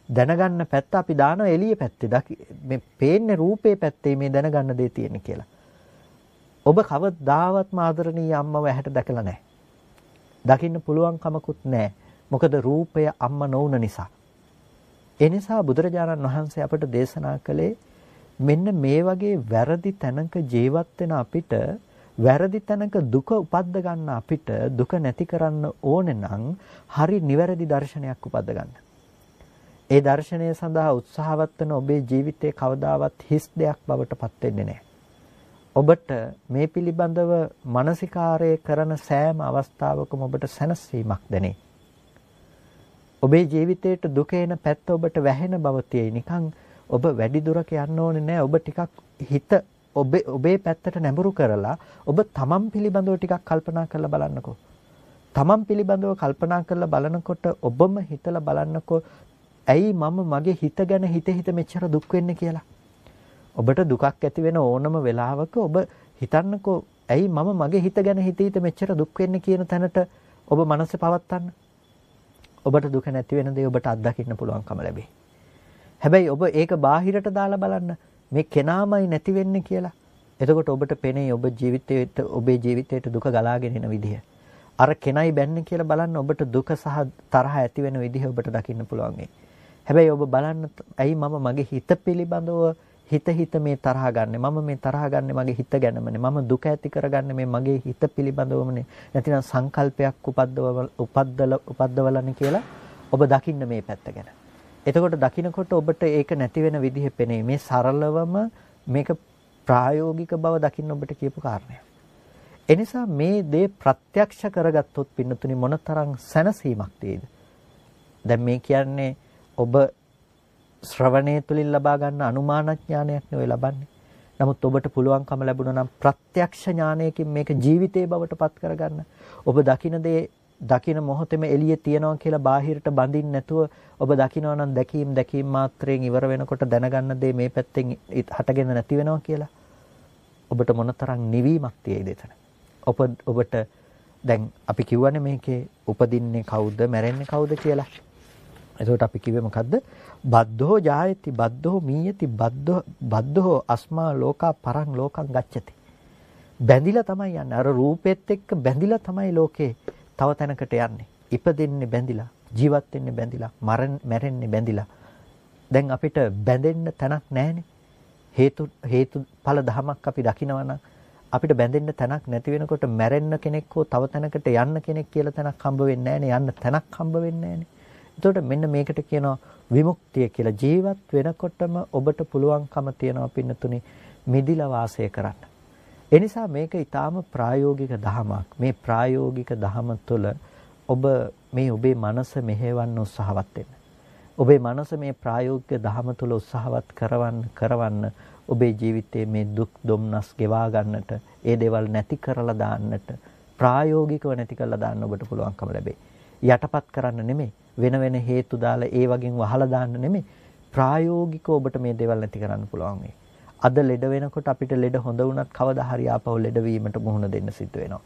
දැනගන්න පැත්ත අපි දානවා එළිය පැත්තේ. මේ පේන්නේ රූපේ පැත්තේ මේ දැනගන්න දේ තියෙන්නේ කියලා. ඔබ කවදාවත් ආදරණීය අම්මව ඇහැට දැකලා නැහැ. දකින්න පුළුවන් කමකුත් නැහැ. මොකද රූපය අම්මා නොවුන නිසා. ඒ නිසා බුදුරජාණන් වහන්සේ අපට දේශනා කළේ මෙන්න මේ වගේ වැරදි තැනක ජීවත් වෙන අපිට වැරදි තැනක දුක උපද්ද ගන්න අපිට දුක නැති කරන්න ඕනේ නම් හරි නිවැරදි දර්ශනයක් උපද්ද ගන්න. ඒ දර්ශනය සඳහා උත්සාහවත් වෙන ඔබේ ජීවිතේ කවදාවත් හිස් දෙයක් බවට පත් වෙන්නේ නැහැ. ඔබට මේ පිළිබඳව මානසිකාරය කරන සෑම අවස්ථාවකම ඔබට සැනසීමක් දැනේ. ඔබේ ජීවිතේට දුක එන පැත්ත ඔබට වැහෙන බව තියෙයි. නිකන් ඔබ වැඩි දුරක යන්න ඕනේ නැහැ. ඔබ ටිකක් හිත ඔබේ පැත්තට නැඹුරු කරලා ඔබ තමන් පිළිබඳව ටිකක් කල්පනා කරලා බලන්නකෝ. තමන් පිළිබඳව කල්පනා කරලා බලනකොට ඔබම හිතලා බලන්නකෝ ඇයි මම මගේ හිත ගැන හිත මෙච්චර දුක් වෙන්නේ කියලා. ඔබට දුකක් ඇති වෙන ඕනම වෙලාවක ඔබ හිතන්නකෝ ඇයි මම මගේ හිත ගැන හිත මෙච්චර දුක් වෙන්නේ කියන තැනට ඔබ මනස පවත්තන්න. ඔබට දුක නැති වෙන දේ ඔබට අත්දකින්න පුළුවන්කම ලැබේ. හැබැයි ඔබ ඒක බාහිරට දාලා බලන්න මේ කෙනාමයි නැති වෙන්නේ කියලා. එතකොට ඔබට පෙනේ ඔබේ ජීවිතයට දුක ගලාගෙන එන විදිය. අර කෙනයි බැන්නේ කියලා බලන්න ඔබට දුක සහ තරහ ඇති වෙන විදිහ ඔබට දකින්න පුළුවන් වෙයි. හැබැයි ඔබ බලන්න ඇයි මම මගේ හිත පිළිබඳව හිත මේ තරහ ගන්නෙ. මම මේ තරහ ගන්නෙ මගේ හිත ගැනමනේ. මම දුක ඇති කරගන්නේ මේ මගේ හිත පිළිබඳවමනේ. නැතිනම් සංකල්පයක් උපද්දවලනේ කියලා ඔබ දකින්න මේ පැත්ත ගැන. එතකොට දකින්නකොට ඔබට ඒක නැති වෙන විදිහ පෙනේ. මේ සරලවම මේක ප්‍රායෝගික බව දකින්න ඔබට කියපු කාරණයක්. එනිසා මේ දේ ප්‍රත්‍යක්ෂ කරගත්තොත් පින්නතුනි මොනතරම් සැනසීමක් තියෙද? දැන් මේ කියන්නේ ඔබ ශ්‍රවණය තුලින් ලබා ගන්න අනුමාන ඥානයක් නෙවෙයි ලබන්නේ. නමුත් ඔබට පුළුවන්කම ලැබුණා නම් ප්‍රත්‍යක්ෂ ඥානයකින් මේක ජීවිතේ බවට පත් කරගන්න. ඔබ දකින දේ දකින මොහොතේම එළියේ තියනවා කියලා බාහිරට බඳින්න නැතුව ඔබ දකිනවා නම් දැකීම් මාත්‍රයෙන් ඉවර වෙනකොට දැනගන්න දේ මේ පැත්තෙන් හටගෙන නැති වෙනවා කියලා. ඔබට මොනතරම් නිවීමක් තියෙයිද එතන? ඔබට දැන් අපි කියවනේ මේකේ උපදින්නේ කවුද මැරෙන්නේ කවුද කියලා. එතකොට අපි කිව්වේ මොකද්ද? බද්ධෝ ජායති බද්ධෝ මීයති බද්ධෝ අස්මා ලෝකා පරං ලෝකං ගච්ඡති. බැඳිලා තමයි යන්නේ. අර රූපෙත් එක්ක බැඳිලා තමයි ලෝකේ තව තැනකට යන්නේ. ඉපදෙන්නේ බැඳිලා, ජීවත් වෙන්නේ බැඳිලා, මැරෙන්නේ බැඳිලා. දැන් අපිට බැඳෙන්න තැනක් නැහැනේ. හේතු ඵල ධමයක් අපි දකිනවා නම් අපිට බැඳෙන්න තැනක් නැති වෙනකොට මැරෙන්න කෙනෙක් හෝ තව තැනකට යන්න කෙනෙක් කියලා තැනක් හම්බ වෙන්නේ නැහැනේ. යන්න තැනක් හම්බ වෙන්නේ නැහැනේ. එතකොට මෙන්න මේකට කියනවා විමුක්තිය කියලා. ජීවත් වෙනකොටම ඔබට පුළුවන්කම තියනවා පින්නතුනි මිදිලා වාසය කරන්න. ඒ නිසා මේක ඊටාම ප්‍රායෝගික දහමක්. මේ ප්‍රායෝගික දහම තුළ ඔබ මේ ඔබේ මනස මෙහෙවන්න උත්සාහවත් වෙන්න. ඔබේ මනස මේ ප්‍රායෝගික දහම තුළ උත්සාහවත් කරවන්න ඔබේ ජීවිතයේ මේ දුක් දුම්නස් ගෙවා ගන්නට, ඒ දේවල් නැති කරලා දාන්නට, ප්‍රායෝගිකව නැති කරලා දාන්න ඔබට පුළුවන්කම ලැබේ. යටපත් කරන්න නෙමෙයි, වෙන හේතු දාලා ඒ වගේ වහලා දාන්න නෙමෙයි, ප්‍රායෝගිකව ඔබට මේ දේවල් නැති කරන්න පුළුවන් වෙයි. අද ලෙඩ වෙනකොට අපිට ලෙඩ හොඳ වුණත් කවදා හරි ආපහු ලෙඩ වීමට මුහුණ දෙන්න සිද්ධ වෙනවා.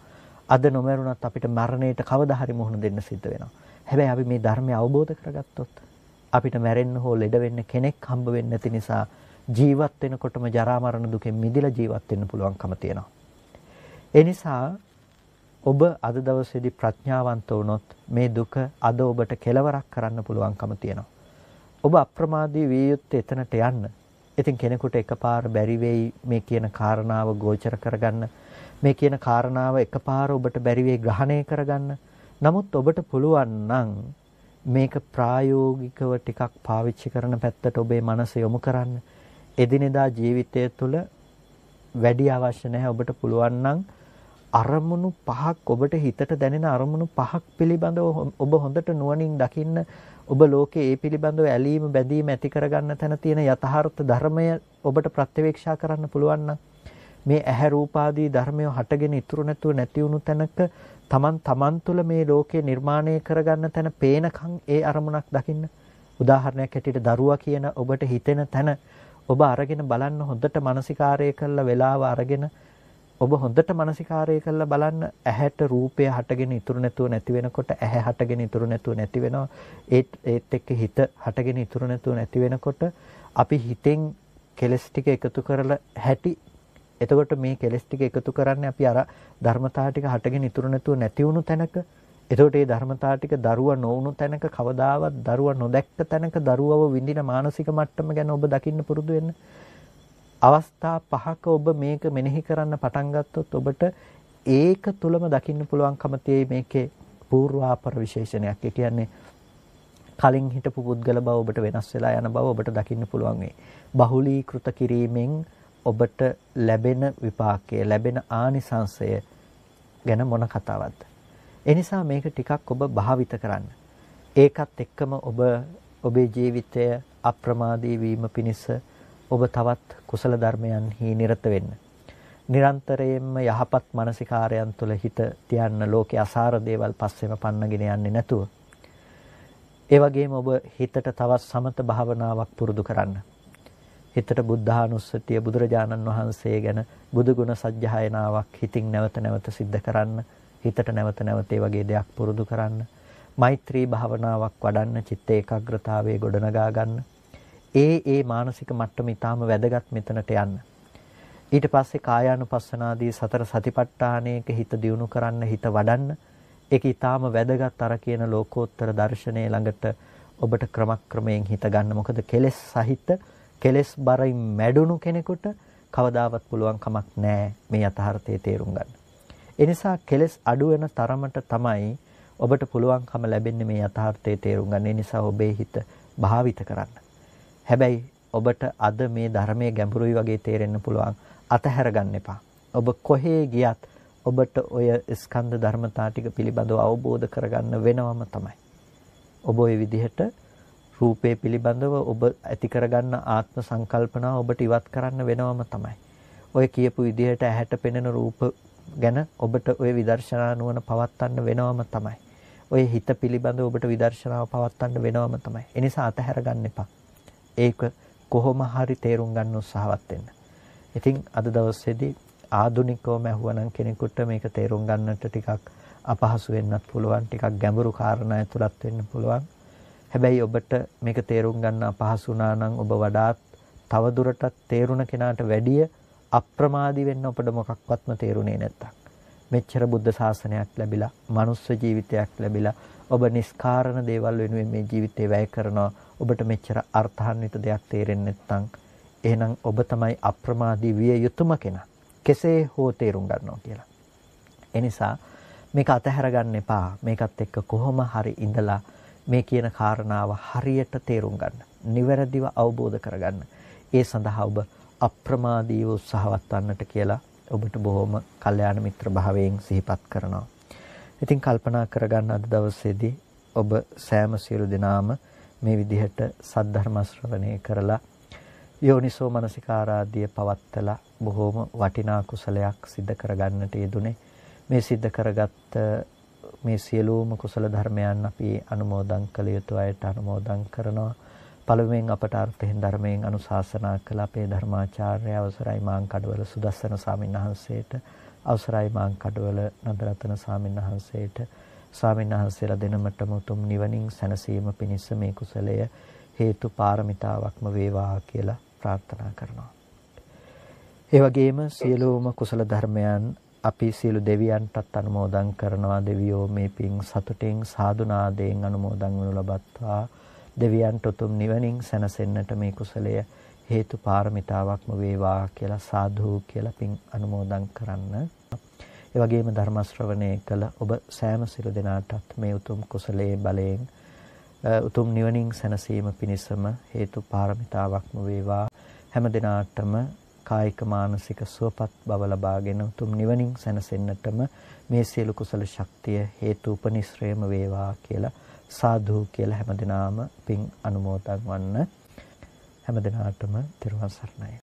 අද නොමරුණත් අපිට මරණයට කවදා හරි මුහුණ දෙන්න සිද්ධ වෙනවා. හැබැයි අපි මේ ධර්මය අවබෝධ කරගත්තොත් අපිට මැරෙන්න හෝ ලෙඩ වෙන්න කෙනෙක් හම්බ වෙන්නේ නැති නිසා ජීවත් වෙනකොටම ජරා මරණ දුකෙන් මිදලා ජීවත් වෙන්න පුළුවන්කම තියෙනවා. ඒ නිසා ඔබ අද දවසේදී ප්‍රඥාවන්ත වුණොත් මේ දුක අද ඔබට කෙලවරක් කරන්න පුළුවන්කම තියෙනවා. ඔබ අප්‍රමාදී විය යුත්තේ එතනට යන්න. ඉතින් කෙනෙකුට එකපාර බැරි වෙයි මේ කියන කාරණාව ගෝචර කරගන්න. මේ කියන කාරණාව එකපාර ඔබට බැරි වෙයි ග්‍රහණය කරගන්න. නමුත් ඔබට පුළුවන් නම් මේක ප්‍රායෝගිකව ටිකක් පාවිච්චි කරන පැත්තට ඔබේ මනස යොමු කරන්න. එදිනෙදා ජීවිතය තුළ වැඩි අවශ්‍ය නැහැ. ඔබට පුළුවන් නම් අරමුණු පහක් ඔබට හිතට දැනෙන අරමුණු පහක් පිළිබඳව ඔබ හොඳට නුවණින් දකින්න. ඔබ ලෝකේ ඒ පිළිබඳව ඇලීම බැඳීම ඇති කරගන්න තැන තියෙන යථාර්ථ ධර්මය ඔබට ප්‍රත්‍යවේක්ෂා කරන්න පුළුවන් නම් මේ ඇහැ රූපාදී ධර්මය හටගෙන ඉතුරු නැතුව නැති වුණු තැනක තමන් තුළ මේ ලෝකේ නිර්මාණය කරගන්න තැන පේනකන් ඒ අරමුණක් දකින්න. උදාහරණයක් ඇටියට දරුවා කියන ඔබට හිතෙන තැන ඔබ අරගෙන බලන්න හොඳට මානසිකාරය කරලා වෙලාව අරගෙන ඔබ හොඳට මානසිකාරය කරලා බලන්න ඇහැට රූපය හටගෙන ඉතුරු නැතුව නැති වෙනකොට ඇහැ හටගෙන ඉතුරු නැතුව නැති වෙනවා. ඒත් එක්ක හිත හටගෙන ඉතුරු නැතුව නැති වෙනකොට අපි හිතෙන් කෙලස් ටික එකතු කරලා හැටි. එතකොට මේ කෙලස් ටික එකතු කරන්නේ අපි අර ධර්මතාව ටික හටගෙන ඉතුරු නැතුව නැති වුණු තැනක එතකොට මේ ධර්මතාව ටික දරුවා නොවුණු තැනක කවදාවත් දරුවා නොදැක්ක තැනක දරුවව විඳින මානසික මට්ටම ගැන ඔබ දකින්න පුරුදු වෙන්න. අවස්ථා පහක ඔබ මේක මෙනෙහි කරන්න පටන් ගත්තොත් ඔබට ඒක තුලම දකින්න පුළුවන්කම තියෙයි මේකේ පූර්වාපර විශේෂණයක්. ඒ කියන්නේ කලින් හිටපු පුද්ගල බව ඔබට වෙනස් වෙලා යන බව ඔබට දකින්න පුළුවන් වෙයි. බහුලීකృత කිරීමෙන් ඔබට ලැබෙන විපාකය, ලැබෙන ආනිසංසය ගැන මොන කතාවක්ද? ඒ නිසා මේක ටිකක් ඔබ භාවිත කරන්න. ඒකත් එක්කම ඔබ ඔබේ ජීවිතය අප්‍රමාදී වීම පිණිස ඔබ තවත් කුසල ධර්මයන්හි නිරත වෙන්න. නිරන්තරයෙන්ම යහපත් මානසිකාරයන් තුළ හිත තියන්න, ලෝකේ අසාර දේවල් පස්සෙම පන්නගෙන යන්නේ නැතුව. ඒ වගේම ඔබ හිතට තවත් සමත භාවනාවක් පුරුදු කරන්න. හිතට බුද්ධානුස්සතිය, බුදුරජාණන් වහන්සේ ගැන බුදු ගුණ සජ්ජායනාවක් හිතින් නැවත නැවත සිද්ධ කරන්න. හිතට නැවත නැවත ඒ වගේ දෙයක් පුරුදු කරන්න. මෛත්‍රී භාවනාවක් වඩන්න, චිත්ත ඒකාග්‍රතාවයේ ගොඩනගා ගන්න. ඒ මානසික මට්ටම ඊටාම වැදගත් මෙතනට යන්න. ඊට පස්සේ කායානුපස්සනාදී සතර සතිපට්ඨානයක හිත දියුණු කරන්න, හිත වඩන්න. ඒක ඊටාම වැදගත් අර කියන ලෝකෝත්තර දර්ශනයේ ළඟට ඔබට ක්‍රමක්‍රමයෙන් හිත ගන්න. මොකද කෙලෙස් සහිත, කෙලෙස් බරින් මැඩුණු කෙනෙකුට කවදාවත් පුළුවන් කමක් නැහැ මේ යථාර්ථයේ තේරුම් ගන්න. ඒ නිසා කෙලෙස් අඩු වෙන තරමට තමයි ඔබට පුළුවන්කම ලැබෙන්නේ මේ යථාර්ථයේ තේරුම් ගන්න. ඒ නිසා ඔබේ හිත භාවිත කරන්න. හැබැයි ඔබට අද මේ ධර්මයේ ගැඹුරුයි වගේ තේරෙන්න පුළුවන්. අතහැර ගන්න එපා. ඔබ කොහේ ගියත් ඔබට ඔය ස්කන්ධ ධර්මතා ටික පිළිබඳව අවබෝධ කරගන්න වෙනවම තමයි. ඔබ ওই විදිහට රූපේ පිළිබඳව ඔබ ඇති කරගන්න ආත්ම සංකල්පනාව ඔබට ඉවත් කරන්න වෙනවම තමයි. ඔය කියපු විදිහට ඇහැට පෙනෙන රූප ගැන ඔබට ඔය විදර්ශනා නුවණ පවත්වන්න වෙනවම තමයි. ඔය හිත පිළිබඳව ඔබට විදර්ශනාව පවත්වන්න වෙනවම තමයි. ඒ නිසා අතහැර ගන්න එපා. ඒක කොහොම හරි තේරුම් ගන්න උත්සාහවත් වෙන්න. ඉතින් අද දවසේදී ආධුනිකවම ඇහුවනම් කෙනෙකුට මේක තේරුම් ගන්නට ටිකක් අපහසු වෙන්නත් පුළුවන්, ටිකක් ගැඹුරු කාරණා ඇතුළත් වෙන්න පුළුවන්. හැබැයි ඔබට මේක තේරුම් ගන්න අපහසු වුණා නම් ඔබ වඩාත් තවදුරටත් තේරුණ කෙනාට වැඩිය අප්‍රමාදී වෙන්න ඔබට මොකක්වත්ම තේරුනේ නැත්තම්. මෙච්චර බුද්ධ ශාසනයක් ලැබිලා, මනුස්ස ජීවිතයක් ලැබිලා, ඔබ නිස්කාරණ දේවල් වෙනුවෙන් මේ ජීවිතේ වැය කරනවා. ඔබට මෙච්චර අර්ථාන්විත දෙයක් තේරෙන්නේ නැත්නම් එහෙනම් ඔබ තමයි අප්‍රමාදී විය යුතුම කෙනා. කෙසේ හෝ තේරුම් ගන්නවා කියලා. ඒ නිසා මේක අතහැර ගන්න එපා. මේකත් එක්ක කොහොම හරි ඉඳලා මේ කියන කාරණාව හරියට තේරුම් ගන්න. නිවැරදිව අවබෝධ කරගන්න. ඒ සඳහා ඔබ අප්‍රමාදීව උත්සාහවත් වන්නට කියලා ඔබට බොහොම කල්යාණ මිත්‍ර භාවයෙන් සිහිපත් කරනවා. ඉතින් කල්පනා කරගන්න අද දවසේදී ඔබ සෑම සියලු දෙනාම මේ විදිහට සද්ධර්ම ශ්‍රවණය කරලා යෝනිසෝ මනසිකාරාදිය පවත්තලා බොහෝම වටිනා කුසලයක් සිද්ධ කරගන්නට යෙදුනේ. මේ සිද්ධ කරගත්ත මේ සියලුම කුසල ධර්මයන් අපි අනුමෝදන් කළ යුතු අයට අනුමෝදන් කරනවා. පළමුවෙන් අපට අර්ථයෙන් ධර්මයෙන් අනුශාසනා කළ අපේ ධර්මාචාර්ය අවසරයි මාංකඩවල සුදස්සන ස්වාමීන් වහන්සේට, අවසරයි මාංකඩවල නන්දරතන ස්වාමීන් වහන්සේට, ස්වාමීන් වහන්සේලා දෙනමටම උතුම් නිවනින් සැනසීම පිණිස මේ කුසලය හේතු පාරමිතාවක්ම වේවා කියලා ප්‍රාර්ථනා කරනවා. ඒ වගේම සියලුම කුසල ධර්මයන් අපි සියලු දෙවියන්ටත් අනුමෝදන් කරනවා. දෙවියෝ මේ පින් සතුටින් සාදුනාදයෙන් අනුමෝදන් වනු ලබත්වා. දෙවියන්ට උතුම් නිවනින් සැනසෙන්නට මේ කුසලය හේතු පාරමිතාවක්ම වේවා කියලා සාදු කියලා පින් අනුමෝදන් කරන්න. ඒ වගේම ධර්ම ශ්‍රවණය කළ ඔබ සෑම සියලු දෙනාටත් මේ උතුම් කුසලයේ බලයෙන් උතුම් නිවනින් සැනසීම පිණිසම හේතු පාරමිතාවක්ම වේවා. හැම දිනාටම කායික මානසික සුවපත් බව ලබාගෙන උතුම් නිවනින් සැනසෙන්නටම මේ සියලු කුසල ශක්තිය හේතු උපනිශ්‍රේම වේවා කියලා සාදු කියලා හැම දිනාම පින් අනුමෝදන් වන්න. හැම දිනාටම තෙරුවන් සරණයි.